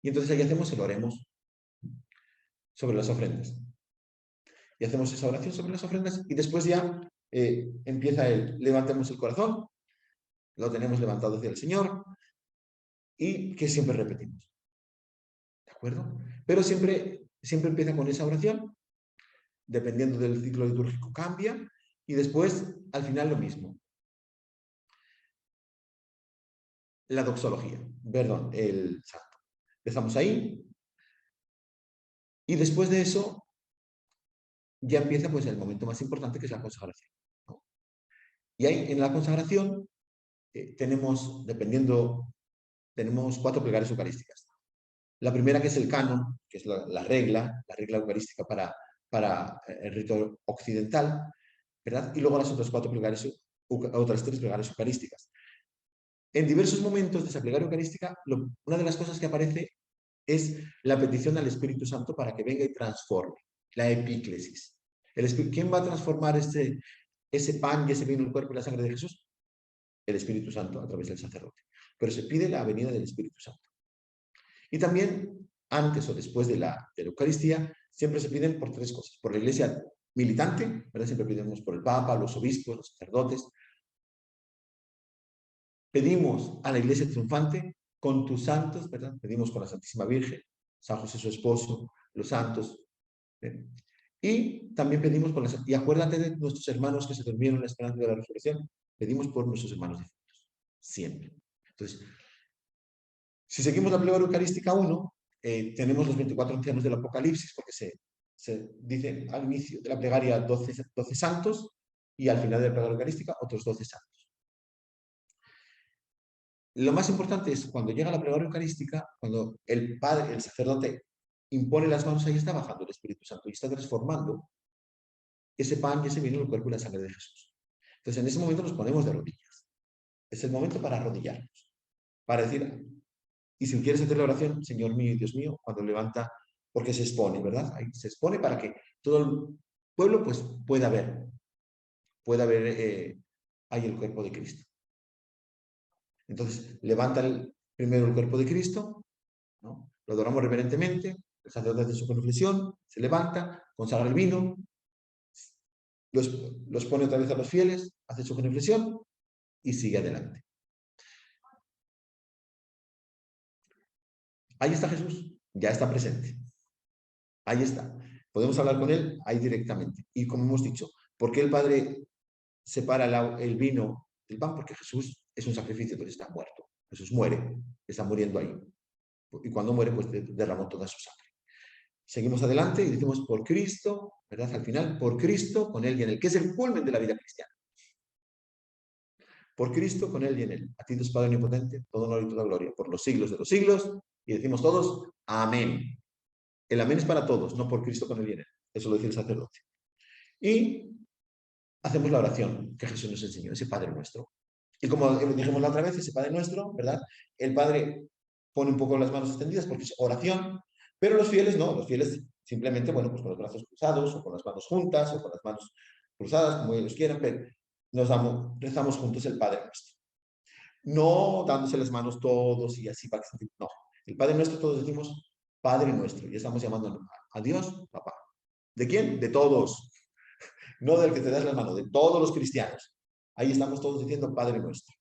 Y entonces ahí hacemos el oremos sobre las ofrendas. Y hacemos esa oración sobre las ofrendas, y después ya empieza levantemos el corazón, lo tenemos levantado hacia el Señor, y que siempre repetimos. ¿De acuerdo? Pero siempre empieza con esa oración, dependiendo del ciclo litúrgico cambia, y después, al final, lo mismo. La doxología, perdón, el santo. Empezamos ahí, y después de eso, ya empieza pues el momento más importante, que es la consagración. ¿No? Y ahí, en la consagración, tenemos 4 plegarias eucarísticas. La primera, que es el canon, que es la regla eucarística para el rito occidental, ¿verdad? Y luego las otras 3 plegarias eucarísticas. En diversos momentos de esa plegaria eucarística, una de las cosas que aparece es la petición al Espíritu Santo para que venga y transforme, la epíclesis. ¿Quién va a transformar ese pan y ese vino, el cuerpo y la sangre de Jesús? El Espíritu Santo, a través del sacerdote. Pero se pide la venida del Espíritu Santo. Y también, antes o después de la Eucaristía, siempre se piden por 3 cosas. Por la iglesia militante, ¿verdad? Siempre pedimos por el Papa, los obispos, los sacerdotes. Pedimos a la iglesia triunfante con tus santos, ¿verdad? Pedimos con la Santísima Virgen, San José su esposo, los santos. Y también pedimos y acuérdate de nuestros hermanos que se durmieron en la esperanza de la resurrección. Pedimos por nuestros hermanos difuntos. Siempre. Entonces, si seguimos la plegaria eucarística 1, tenemos los 24 ancianos del Apocalipsis, porque se dice al inicio de la plegaria 12 santos y al final de la plegaria eucarística otros 12 santos. lo más importante es cuando llega la plegaria eucarística, cuando el padre, el sacerdote, impone las manos, ahí está bajando el Espíritu Santo y está transformando ese pan y ese vino en el cuerpo y la sangre de Jesús. Entonces, en ese momento nos ponemos de rodillas. Es el momento para arrodillarnos, para decir, y si quieres hacer la oración, Señor mío y Dios mío, cuando levanta, porque se expone, ¿verdad? Ahí se expone para que todo el pueblo pues pueda ver ahí el cuerpo de Cristo. Entonces, levanta primero el cuerpo de Cristo, ¿no? Lo adoramos reverentemente, el sacerdote hace su confesión, se levanta, consagra el vino, los, los pone otra vez a los fieles, hace su confesión y sigue adelante. Ahí está Jesús, ya está presente. Ahí está. Podemos hablar con él ahí directamente. Y como hemos dicho, ¿por qué el Padre separa el vino del pan? Porque Jesús es un sacrificio, entonces está muerto. Jesús muere, está muriendo ahí. Y cuando muere, pues derramó toda su sangre. Seguimos adelante y decimos por Cristo, ¿verdad? Al final, por Cristo, con Él y en Él, que es el culmen de la vida cristiana. Por Cristo, con Él y en Él. A ti, Dios Padre Omnipotente, todo honor y toda gloria, por los siglos de los siglos. Y decimos todos, amén. El amén es para todos, no por Cristo, con Él y en Él. Eso lo dice el sacerdote. Y hacemos la oración que Jesús nos enseñó, ese Padre Nuestro. Y como dijimos la otra vez, ese Padre Nuestro, ¿verdad? El Padre pone un poco las manos extendidas porque es oración, pero los fieles no, los fieles simplemente, bueno, pues con los brazos cruzados o con las manos juntas o con las manos cruzadas, como ellos quieran, pero rezamos juntos el Padre Nuestro. No dándose las manos todos y así para que se... No, el Padre Nuestro todos decimos Padre Nuestro y estamos llamando a Dios, Papá. ¿De quién? De todos. No del que te das la mano, de todos los cristianos. Ahí estamos todos diciendo Padre Nuestro.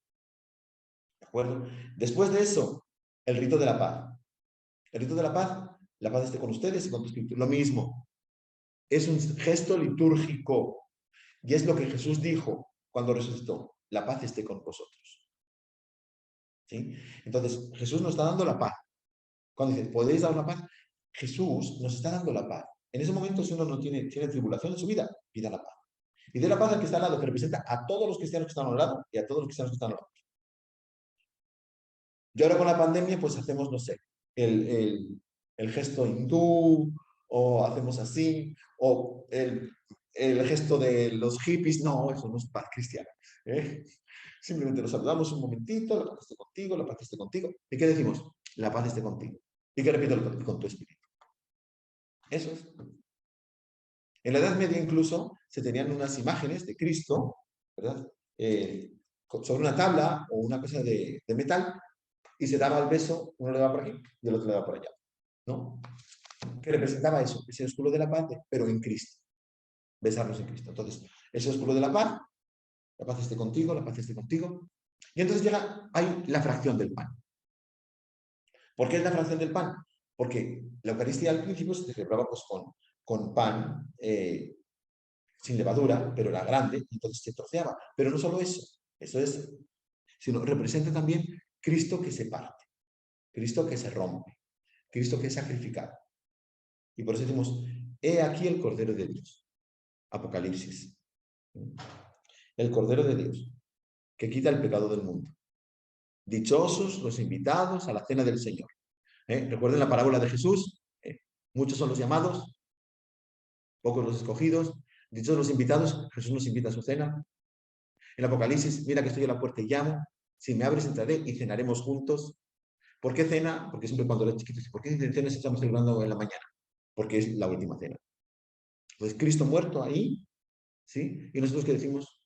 ¿De acuerdo? Después de eso, el rito de la paz. El rito de la paz esté con ustedes y con tu espíritu. Lo mismo, es un gesto litúrgico y es lo que Jesús dijo cuando resucitó. La paz esté con vosotros. ¿Sí? Entonces, Jesús nos está dando la paz. Cuando dice, ¿podéis dar la paz? Jesús nos está dando la paz. En ese momento, si uno no tiene tribulación en su vida, pida la paz. Y de la paz al que está al lado, que representa a todos los cristianos que están al lado y a todos los cristianos que están al lado. Y ahora con la pandemia, pues hacemos, no sé, el gesto hindú, o hacemos así, o el gesto de los hippies. No, eso no es paz cristiana. ¿Eh? Simplemente nos saludamos un momentito, la paz esté contigo, la paz esté contigo. ¿Y qué decimos? La paz esté contigo. ¿Y qué repito? Con tu espíritu. Eso es. En la Edad Media incluso se tenían unas imágenes de Cristo, ¿verdad? Sobre una tabla o una cosa de metal, y se daba el beso, uno le daba por aquí y el otro le daba por allá, ¿no? Que representaba eso, ese escudo de la paz, pero en Cristo, besarnos en Cristo. Entonces, ese escudo de la paz esté contigo, la paz esté contigo. Y entonces llega, hay la fracción del pan. ¿Por qué es la fracción del pan? Porque la Eucaristía al principio se celebraba pues, con pan sin levadura, pero era grande, y entonces se troceaba. Pero no solo eso es, sino representa también Cristo que se parte, Cristo que se rompe, Cristo que es sacrificado. Y por eso decimos, he aquí el Cordero de Dios. Apocalipsis. El Cordero de Dios, que quita el pecado del mundo. Dichosos los invitados a la cena del Señor. Recuerden la parábola de Jesús. Muchos son los llamados, pocos los escogidos. Dichosos los invitados, Jesús nos invita a su cena. En Apocalipsis, mira que estoy a la puerta y llamo. Si me abres, entraré y cenaremos juntos. ¿Por qué cena? Porque siempre cuando eres chiquito, ¿por qué cenas estamos celebrando en la mañana? Porque es la última cena. Pues Cristo muerto ahí, ¿sí? Y nosotros que decimos,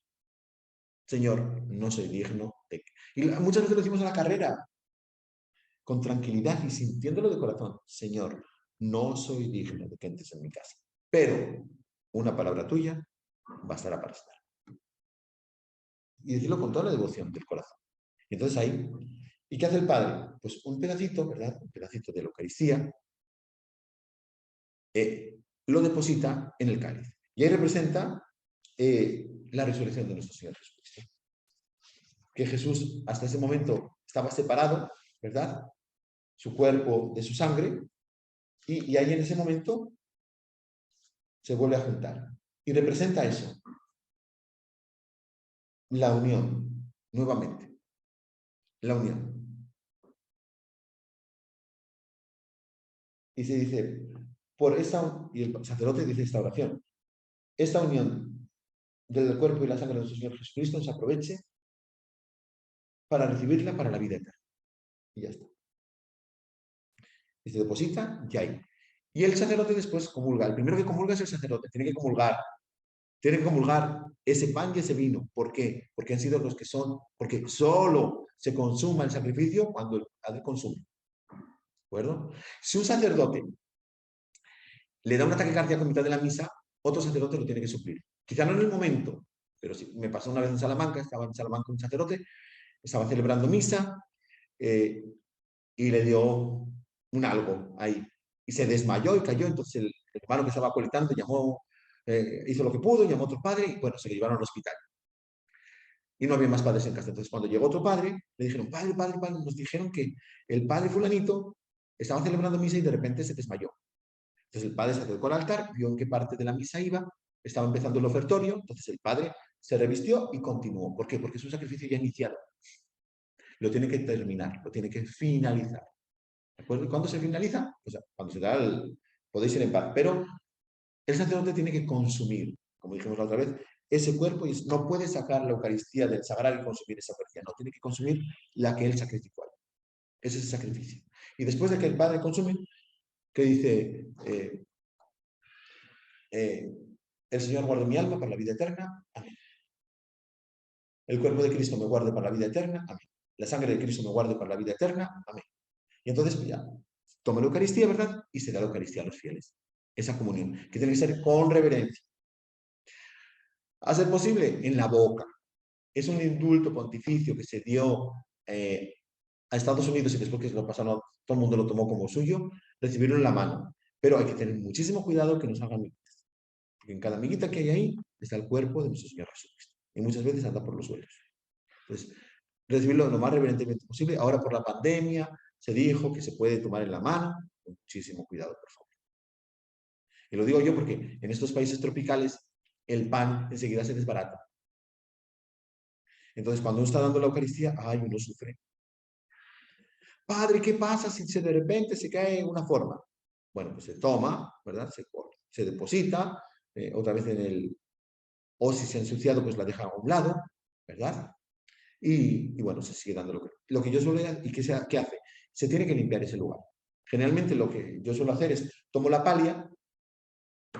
Señor, no soy digno de... Y muchas veces lo decimos en la carrera, con tranquilidad y sintiéndolo de corazón. Señor, no soy digno de que entres en mi casa. Pero una palabra tuya bastará para estar. Y decirlo con toda la devoción del corazón. Y entonces ahí, ¿y qué hace el Padre? Pues un pedacito, ¿verdad? Un pedacito de la Eucaristía, lo deposita en el cáliz. Y ahí representa la resurrección de nuestro Señor Jesucristo. Que Jesús hasta ese momento estaba separado, ¿verdad? Su cuerpo de su sangre, y ahí en ese momento se vuelve a juntar. Y representa eso, la unión, nuevamente, la unión. Y se dice, y el sacerdote dice esta oración, esta unión del cuerpo y la sangre de nuestro Señor Jesucristo nos aproveche para recibirla para la vida eterna. Y ya está. Y se deposita, ya hay. Y el sacerdote después comulga. El primero que comulga es el sacerdote, tiene que comulgar. Tiene que comulgar ese pan y ese vino. ¿Por qué? Porque han sido los que son, porque solo se consuma el sacrificio cuando el padre consume. ¿De acuerdo? Si un sacerdote le da un ataque cardíaco en mitad de la misa, otro sacerdote lo tiene que suplir. Quizá no en el momento, pero sí, me pasó una vez en Salamanca, estaba en Salamanca un sacerdote, estaba celebrando misa eh, y le dio un algo ahí. Y se desmayó y cayó, entonces el hermano que estaba acolitando llamó, hizo lo que pudo, llamó a otro padre y bueno, se lo llevaron al hospital. Y no había más padres en casa. Entonces cuando llegó otro padre, le dijeron, padre, padre, padre, nos dijeron que el padre fulanito estaba celebrando misa y de repente se desmayó. Entonces el padre se acercó al altar, vio en qué parte de la misa iba, estaba empezando el ofertorio, entonces el padre se revistió y continuó. ¿Por qué? Porque es un sacrificio ya iniciado. Lo tiene que terminar, lo tiene que finalizar. ¿De acuerdo? ¿Y cuándo se finaliza? O sea, cuando se da el... Podéis ir en paz. Pero el sacerdote tiene que consumir, como dijimos la otra vez, ese cuerpo y no puede sacar la Eucaristía del sagrario y consumir esa Eucaristía. No, tiene que consumir la que él sacrificó. Ese es el sacrificio. Y después de que el padre consume, que dice... el Señor guarde mi alma para la vida eterna. Amén. El cuerpo de Cristo me guarde para la vida eterna. Amén. La sangre de Cristo me guarde para la vida eterna. Amén. Y entonces, pues ya, toma la Eucaristía, ¿verdad? Y se da la Eucaristía a los fieles. Esa comunión, que tiene que ser con reverencia. A ser posible, en la boca. Es un indulto pontificio que se dio a Estados Unidos y después que se lo pasaron, todo el mundo lo tomó como suyo, recibirlo en la mano. Pero hay que tener muchísimo cuidado que no salgan miguitas. Porque en cada miguita que hay ahí está el cuerpo de nuestro Señor Jesucristo. Y muchas veces anda por los suelos. Entonces, recibirlo lo más reverentemente posible. Ahora por la pandemia se dijo que se puede tomar en la mano. Con muchísimo cuidado, por favor. Y lo digo yo porque en estos países tropicales el pan enseguida se desbarata. Entonces, cuando uno está dando la Eucaristía, ay, uno sufre. Padre, ¿qué pasa si de repente se cae en una forma? Bueno, pues se toma, ¿verdad? Se deposita, otra vez en el... O si se ha ensuciado, pues la deja a un lado, ¿verdad? Y bueno, se sigue dando lo que yo suelo hacer. ¿Y qué hace? Se tiene que limpiar ese lugar. Generalmente lo que yo suelo hacer es tomo la palia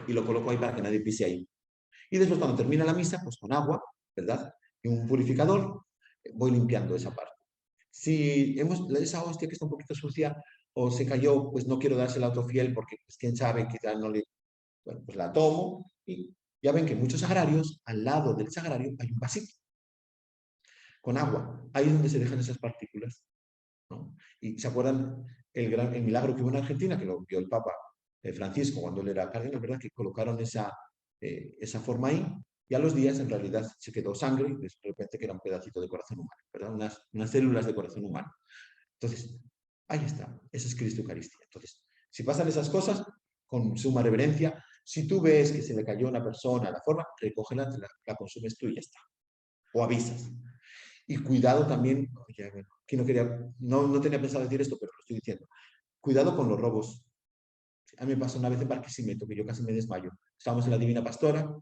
y lo coloco ahí para que nadie pise ahí. Y después cuando termina la misa, pues con agua, ¿verdad? Y un purificador, voy limpiando esa parte. Si esa hostia que está un poquito sucia o se cayó, pues no quiero dársela a otro fiel porque pues, quién sabe, quizá no le... Bueno, pues la tomo y ya ven que en muchos sagrarios, al lado del sagrario, hay un vasito con agua. Ahí es donde se dejan esas partículas, ¿no? Y se acuerdan el milagro que hubo en Argentina, que lo vio el Papa Francisco cuando él era cardenal, ¿verdad? Que colocaron esa forma ahí y a los días en realidad se quedó sangre y de repente que era un pedacito de corazón humano, ¿verdad? Unas células de corazón humano. Entonces, ahí está, esa es Cristo Eucaristía. Entonces, si pasan esas cosas, con suma reverencia, si tú ves que se le cayó a una persona la forma, recógela, la consumes tú y ya está. O avisas. Y cuidado también, ya, bueno, que no tenía pensado decir esto, pero lo estoy diciendo. Cuidado con los robos. A mí me pasó una vez en Barquisimeto, que yo casi me desmayo. Estábamos en la Divina Pastora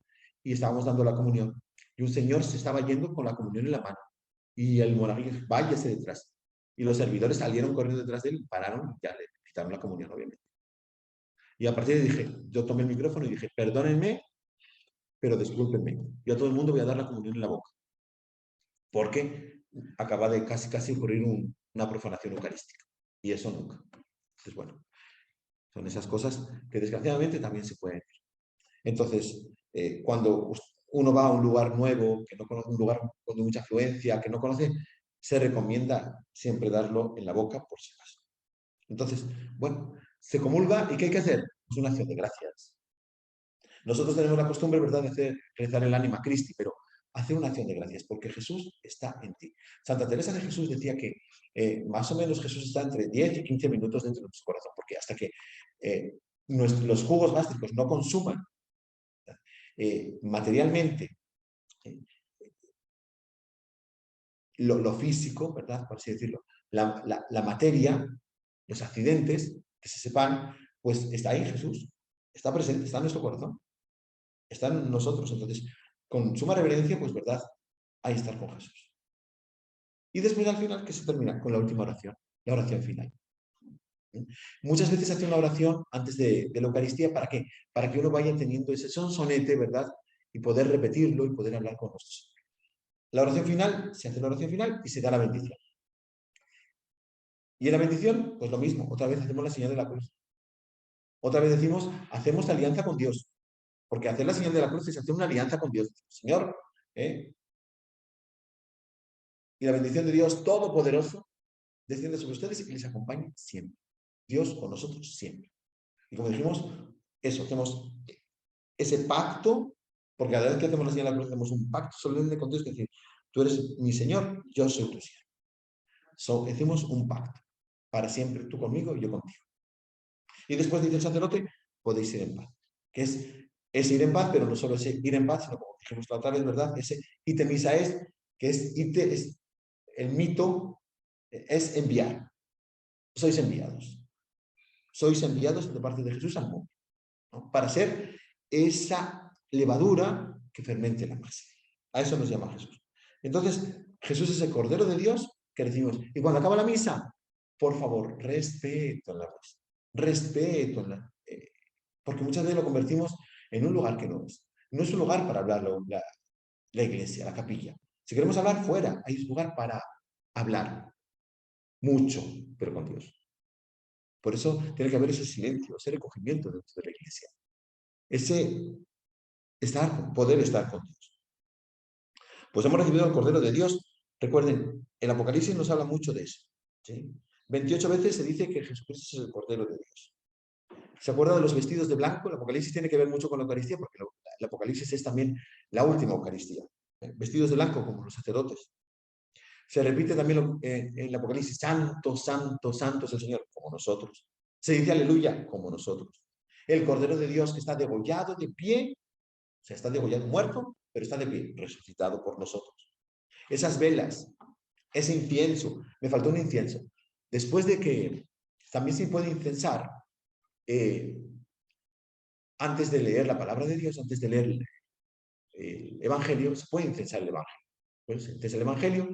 y estábamos dando la comunión. Y un señor se estaba yendo con la comunión en la mano. Y el monaguillo, váyase detrás. Y los servidores salieron corriendo detrás de él, pararon y ya le quitaron la comunión, obviamente. Y a partir de ahí dije, yo tomé el micrófono y dije, perdónenme, pero discúlpenme. Yo a todo el mundo voy a dar la comunión en la boca. Porque acaba de casi ocurrir una profanación eucarística. Y eso nunca. Entonces, bueno, son esas cosas que desgraciadamente también se pueden ver. Entonces, cuando uno va a un lugar nuevo, que no conoce, un lugar con mucha afluencia, que no conoce, se recomienda siempre darlo en la boca por si acaso. Entonces, bueno, se comulga y ¿qué hay que hacer? Pues una acción de gracias. Nosotros tenemos la costumbre, ¿verdad?, de rezar el ánima Christi, pero hacer una acción de gracias porque Jesús está en ti. Santa Teresa de Jesús decía que más o menos Jesús está entre 10 y 15 minutos dentro de nuestro corazón, porque hasta que los jugos gástricos no consuman materialmente eh, lo físico, ¿verdad?, por así decirlo, la materia, los accidentes, que se sepan, pues está ahí Jesús, está presente, está en nuestro corazón, está en nosotros. Entonces, con suma reverencia, pues verdad, ahí estar con Jesús. Y después al final, ¿qué se termina? Con la última oración, la oración final. Muchas veces hace una oración antes de la Eucaristía, ¿para qué? Para que uno vaya teniendo ese sonsonete, ¿verdad? Y poder repetirlo y poder hablar con nuestro Señor. La oración final, se hace la oración final y se da la bendición. Y en la bendición, pues lo mismo, otra vez hacemos la señal de la cruz. Otra vez decimos, hacemos alianza con Dios. Porque hacer la señal de la cruz es hacer una alianza con Dios. Señor, ¿eh? Y la bendición de Dios Todopoderoso desciende sobre ustedes y que les acompañe siempre. Dios con nosotros siempre. Y como dijimos, eso, hacemos ese pacto, porque cada vez que hacemos la señal de la cruz hacemos un pacto solemne con Dios, que es decir, tú eres mi Señor, yo soy tu siervo. Hacemos un pacto para siempre, tú conmigo y yo contigo. Y después dice el sacerdote, podéis ir en paz. Que es ir en paz, pero no solo ese ir en paz, sino como dijimos la otra vez, ¿verdad? Ese ite misa es, que es ite, es el mito, es enviar. Sois enviados. Sois enviados de parte de Jesús al mundo, ¿no? Para ser esa levadura que fermente la masa. A eso nos llama Jesús. Entonces, Jesús es el Cordero de Dios que decimos. Y cuando acaba la misa, por favor, respeto en la misa. Respeto en la... porque muchas veces lo convertimos en un lugar que no es. No es un lugar para hablarlo la iglesia, la capilla. Si queremos hablar fuera, hay un lugar para hablar mucho, pero con Dios. Por eso tiene que haber ese silencio, ese recogimiento dentro de la iglesia. Ese poder estar con Dios. Pues hemos recibido el Cordero de Dios. Recuerden, el Apocalipsis nos habla mucho de eso. ¿Sí? 28 veces se dice que Jesucristo es el Cordero de Dios. ¿Se acuerda de los vestidos de blanco? El Apocalipsis tiene que ver mucho con la Eucaristía, porque el Apocalipsis es también la última Eucaristía. Vestidos de blanco, como los sacerdotes. Se repite también en el Apocalipsis, santo, santo, santo es el Señor, como nosotros. Se dice aleluya, como nosotros. El Cordero de Dios que está degollado de pie, o sea, está degollado, muerto, pero está de pie, resucitado por nosotros. Esas velas, ese incienso, me faltó un incienso. Después de que también se puede incensar, antes de leer la palabra de Dios, antes de leer el Evangelio, se puede incensar el Evangelio. Pues se incensa el Evangelio.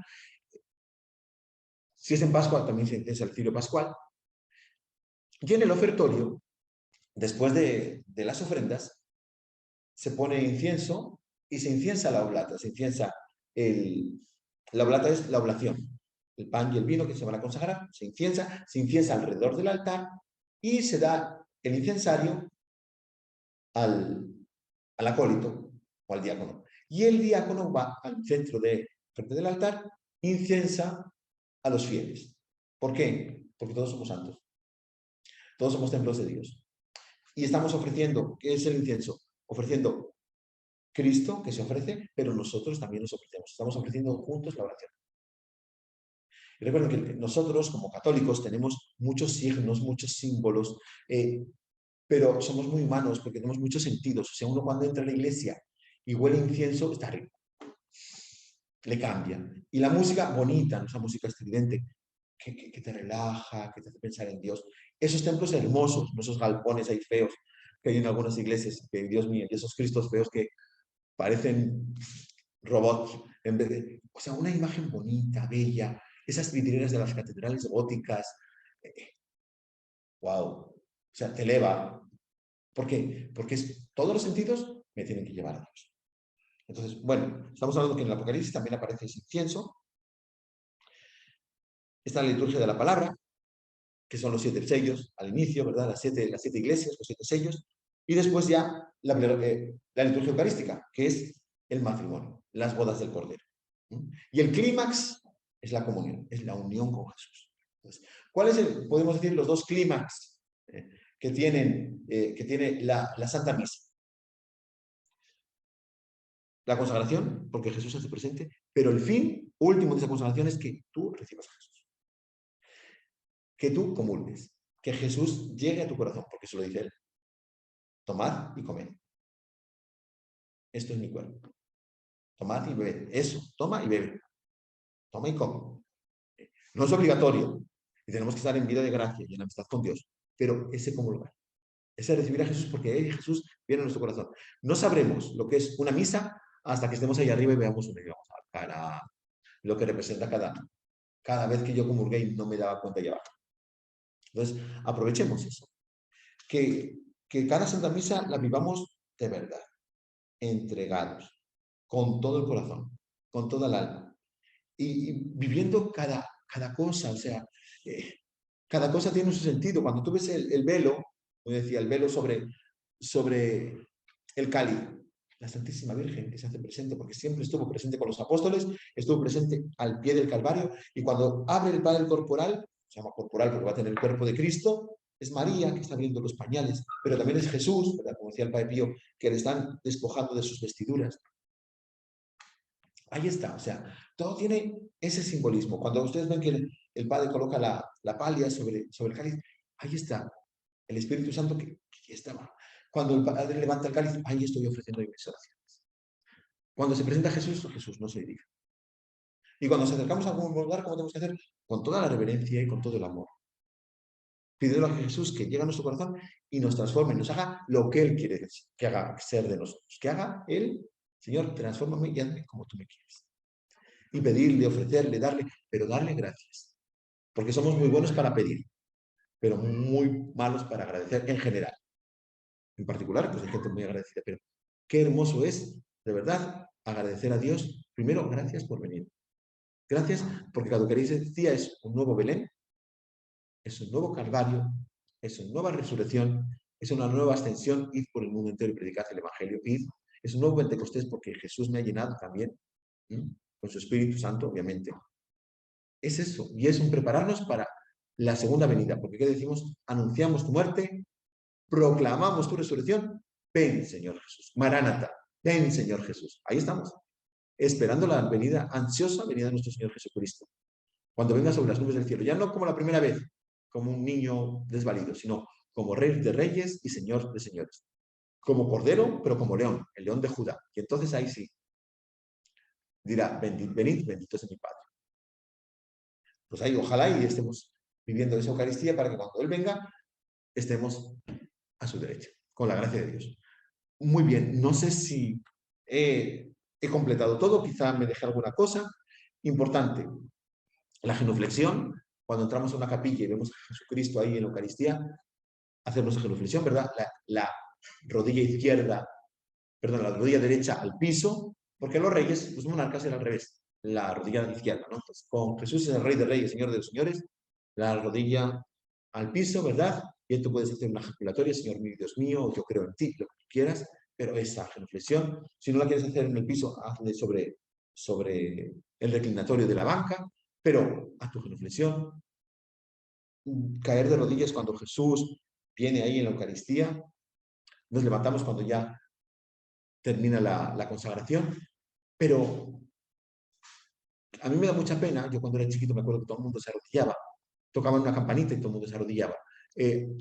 Si es en Pascua, también se incensa el cirio pascual. Y en el ofertorio, después de las ofrendas, se pone incienso y se inciensa la oblata. Se inciensa la oblata es la oblación. El pan y el vino que se van a consagrar, se inciensa alrededor del altar y se da el incensario al acólito o al diácono. Y el diácono va al centro frente del altar, inciensa a los fieles. ¿Por qué? Porque todos somos santos. Todos somos templos de Dios. Y estamos ofreciendo, ¿qué es el incienso? Ofreciendo Cristo que se ofrece, pero nosotros también nos ofrecemos. Estamos ofreciendo juntos la oración. Y recuerden que nosotros, como católicos, tenemos muchos signos, muchos símbolos, pero somos muy humanos porque tenemos muchos sentidos. O sea, uno cuando entra a la iglesia y huele incienso, está rico. Le cambia. Y la música bonita, esa música estridente, que te relaja, que te hace pensar en Dios. Esos templos hermosos, no esos galpones ahí feos que hay en algunas iglesias, que Dios mío, y esos cristos feos que parecen robots, o sea, una imagen bonita, bella, esas vidrieras de las catedrales góticas, wow, o sea, te eleva. ¿Por qué? Porque todos los sentidos me tienen que llevar a Dios. Entonces, bueno, estamos hablando que en el Apocalipsis también aparece ese incienso. Está la liturgia de la palabra, que son los 7 sellos al inicio, ¿verdad? Las siete iglesias, los 7 sellos. Y después ya la liturgia eucarística, que es el matrimonio, las bodas del Cordero. Y el clímax es la comunión, es la unión con Jesús. Entonces, ¿cuáles podemos decir, los dos clímax que tiene la Santa Misa? La consagración, porque Jesús se hace presente, pero el fin último de esa consagración es que tú recibas a Jesús. Que tú comulgues, que Jesús llegue a tu corazón, porque eso lo dice Él. Tomad y comed. Esto es mi cuerpo. Tomad y bebed. Eso, toma y bebe. Toma y come. No es obligatorio. Y tenemos que estar en vida de gracia y en amistad con Dios. Pero ese comulgar. Ese recibir a Jesús porque Jesús viene a nuestro corazón. No sabremos lo que es una misa hasta que estemos ahí arriba y veamos una y vamos a cara, lo que representa cada vez que yo comulgué y no me daba cuenta ya abajo. Entonces, aprovechemos eso. Que cada Santa Misa la vivamos de verdad, entregados, con todo el corazón, con toda el alma, y viviendo cada cosa, o sea, cada cosa tiene su sentido. Cuando tú ves el velo, como decía, el velo sobre el cáliz, la Santísima Virgen que se hace presente, porque siempre estuvo presente con los apóstoles, estuvo presente al pie del Calvario, y cuando abre el pan corporal, se llama corporal porque va a tener el cuerpo de Cristo, es María que está abriendo los pañales, pero también es Jesús, ¿verdad? Como decía el Padre Pío, que le están despojando de sus vestiduras. Ahí está, o sea, todo tiene ese simbolismo. Cuando ustedes ven que el Padre coloca la palia sobre el cáliz, ahí está el Espíritu Santo que estaba. Cuando el Padre levanta el cáliz, ahí estoy ofreciendo mis oraciones. Cuando se presenta Jesús, Jesús no soy digno. Y cuando nos acercamos a algún lugar, ¿cómo tenemos que hacer? Con toda la reverencia y con todo el amor. Pidiendo a Jesús que llegue a nuestro corazón y nos transforme, nos haga lo que Él quiere que haga ser de nosotros. Que haga Él, Señor, transfórmame y hazme como tú me quieres. Y pedirle, ofrecerle, darle, pero darle gracias. Porque somos muy buenos para pedir, pero muy malos para agradecer en general. En particular, pues hay gente muy agradecida, pero qué hermoso es, de verdad, agradecer a Dios. Primero, gracias por venir. Gracias porque cada Eucaristía es un nuevo Belén, es un nuevo Calvario, es una nueva resurrección, es una nueva ascensión. Id por el mundo entero y predicad el Evangelio. Id. Es un nuevo Pentecostés porque Jesús me ha llenado también, con su Espíritu Santo, obviamente. Es eso, y es un prepararnos para la segunda venida, porque ¿qué decimos? Anunciamos tu muerte, proclamamos tu resurrección. Ven, Señor Jesús. Maránata, ven, Señor Jesús. Ahí estamos, esperando la venida, ansiosa venida de nuestro Señor Jesucristo. Cuando venga sobre las nubes del cielo, ya no como la primera vez, como un niño desvalido, sino como Rey de Reyes y Señor de Señores. Como Cordero, pero como León, el León de Judá. Y entonces ahí sí, dirá, venid, bendito es mi Padre. Pues ahí ojalá y estemos viviendo esa Eucaristía para que cuando Él venga, estemos a su derecha, con la gracia de Dios. Muy bien, no sé si he completado todo, quizá me dejé alguna cosa. Importante, la genuflexión, cuando entramos a una capilla y vemos a Jesucristo ahí en la Eucaristía, hacernos la genuflexión, ¿verdad? La rodilla izquierda, perdón, la rodilla derecha al piso, porque los reyes, los monarcas era al revés, la rodilla izquierda, ¿no? Pues con Jesús es el Rey de Reyes, Señor de los Señores, la rodilla al piso, ¿verdad? Y tú puedes hacer una ejaculatoria, Señor mío, Dios mío, yo creo en ti, lo que quieras, pero esa genuflexión, si no la quieres hacer en el piso, hazle sobre el reclinatorio de la banca, pero haz tu genuflexión, caer de rodillas cuando Jesús viene ahí en la Eucaristía, nos levantamos cuando ya termina la consagración, pero a mí me da mucha pena, yo cuando era chiquito me acuerdo que todo el mundo se arrodillaba, tocaban una campanita y todo el mundo se arrodillaba.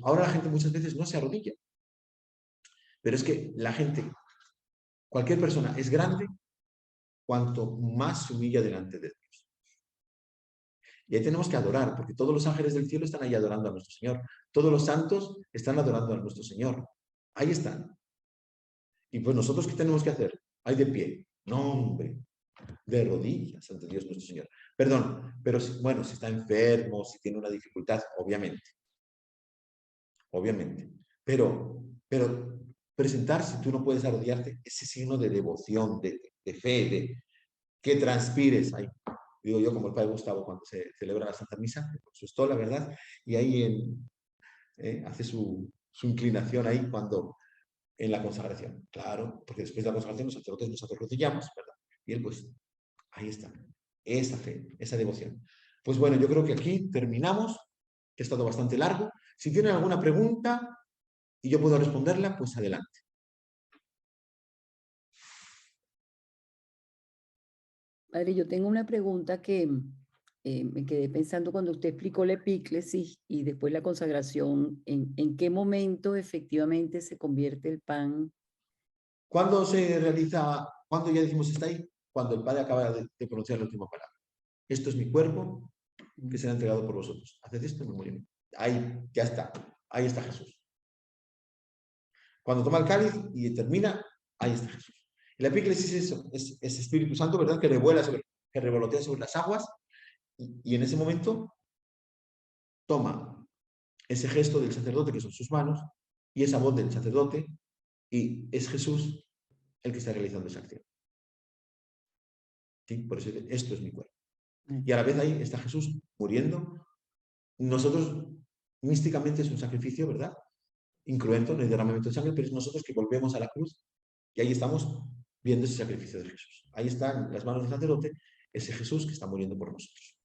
Ahora la gente muchas veces no se arrodilla, pero es que la gente, cualquier persona es grande cuanto más se humilla delante de Dios. Y ahí tenemos que adorar, porque todos los ángeles del cielo están ahí adorando a nuestro Señor. Todos los santos están adorando a nuestro Señor. Ahí están. Y pues nosotros, ¿qué tenemos que hacer? Ahí de pie. No, hombre, de rodillas ante Dios nuestro Señor. Perdón, pero bueno, si está enfermo, si tiene una dificultad, obviamente. Pero presentar, si tú no puedes arrodillarte, ese signo de devoción, de fe, de que transpires ahí. Digo yo, como el Padre Gustavo, cuando se celebra la Santa Misa, con su estola, ¿verdad? Y ahí hace su inclinación ahí cuando en la consagración. Claro, porque después de la consagración los sacerdotes nos arrodillamos, ¿verdad? Y él, pues, ahí está. Esa fe, esa devoción. Pues bueno, yo creo que aquí terminamos, que ha estado bastante largo. Si tienen alguna pregunta y yo puedo responderla, pues adelante. Padre, yo tengo una pregunta que me quedé pensando cuando usted explicó la epíclesis y después la consagración, ¿en qué momento efectivamente se convierte el pan? ¿Cuándo se realiza, cuándo ya decimos está ahí? Cuando el Padre acaba de pronunciar la última palabra. Esto es mi cuerpo que será entregado por vosotros. Haced esto en memoria. Ahí, ya está. Ahí está Jesús. Cuando toma el cáliz y termina, ahí está Jesús. Y la epíclesis es eso, es Espíritu Santo, ¿verdad? Que que revolotea sobre las aguas y en ese momento toma ese gesto del sacerdote, que son sus manos, y esa voz del sacerdote, y es Jesús el que está realizando esa acción. ¿Sí? Por eso esto es mi cuerpo. Y a la vez ahí está Jesús muriendo. Nosotros, místicamente, es un sacrificio, ¿verdad? Incruento, no hay derramamiento de sangre, pero es nosotros que volvemos a la cruz y ahí estamos viendo ese sacrificio de Jesús. Ahí están las manos del sacerdote, ese Jesús que está muriendo por nosotros.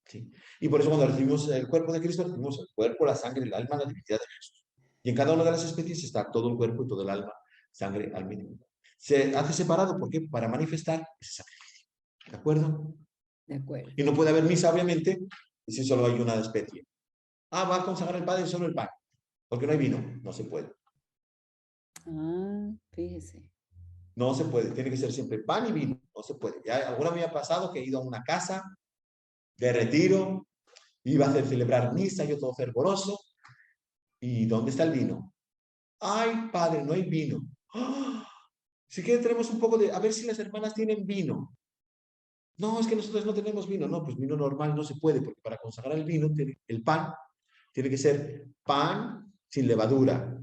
¿Sí? Y por eso cuando recibimos el cuerpo de Cristo, recibimos el cuerpo, la sangre, el alma, la divinidad de Jesús. Y en cada una de las especies está todo el cuerpo y todo el alma, sangre, alma y divinidad. Se hace separado, ¿por qué? Para manifestar ese sacrificio. ¿De acuerdo? De acuerdo. Y no puede haber misa, obviamente, si solo hay una especie. Va a consagrar el Padre solo el pan, porque no hay vino. No se puede. Fíjese. No se puede, tiene que ser siempre pan y vino, no se puede. Ya alguna vez me ha pasado que he ido a una casa de retiro, iba a hacer celebrar misa, yo todo fervoroso, ¿y dónde está el vino? Ay, padre, no hay vino. ¡Ah! Si que tenemos un poco de, a ver si las hermanas tienen vino. No, es que nosotros no tenemos vino. No, pues vino normal no se puede, porque para consagrar el vino, el pan, tiene que ser pan sin levadura,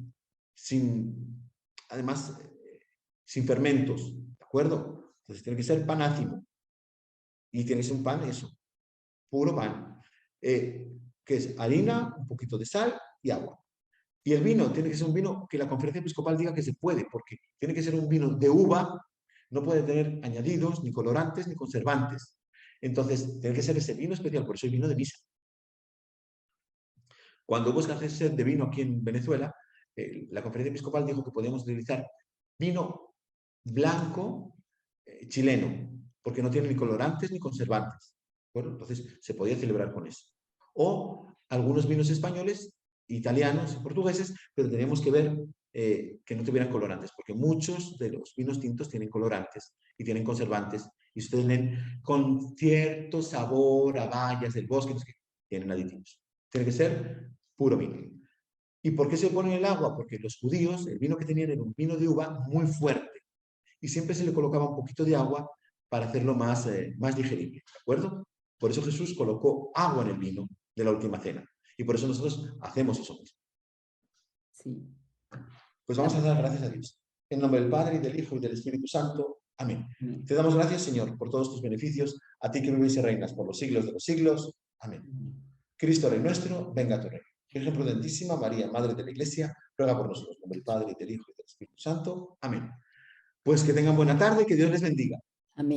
además, sin fermentos, ¿de acuerdo? Entonces tiene que ser pan ácimo. Y tiene que ser un pan, eso, puro pan. Que es harina, un poquito de sal y agua. Y el vino tiene que ser un vino que la conferencia episcopal diga que se puede, porque tiene que ser un vino de uva, no puede tener añadidos, ni colorantes, ni conservantes. Entonces, tiene que ser ese vino especial, por eso hay vino de misa. Cuando hubo escasez de vino aquí en Venezuela, la conferencia episcopal dijo que podíamos utilizar vino blanco chileno, porque no tiene ni colorantes ni conservantes. Bueno, entonces se podía celebrar con eso. O algunos vinos españoles, italianos y portugueses, pero teníamos que ver que no tuvieran colorantes, porque muchos de los vinos tintos tienen colorantes y tienen conservantes, y ustedes leen con cierto sabor a bayas del bosque, que tienen aditivos. Tiene que ser puro vino. ¿Y por qué se pone en el agua? Porque los judíos, el vino que tenían era un vino de uva muy fuerte, y siempre se le colocaba un poquito de agua para hacerlo más digerible, ¿de acuerdo? Por eso Jesús colocó agua en el vino de la última cena. Y por eso nosotros hacemos eso mismo. Sí. Pues vamos a dar gracias a Dios. En nombre del Padre, y del Hijo, y del Espíritu Santo. Amén. Amén. Te damos gracias, Señor, por todos tus beneficios, a ti que vives y reinas por los siglos de los siglos. Amén. Cristo, Rey nuestro, venga a tu reino. Virgen prudentísima, María, Madre de la Iglesia, ruega por nosotros, en nombre del Padre, y del Hijo, y del Espíritu Santo. Amén. Pues que tengan buena tarde, que Dios les bendiga.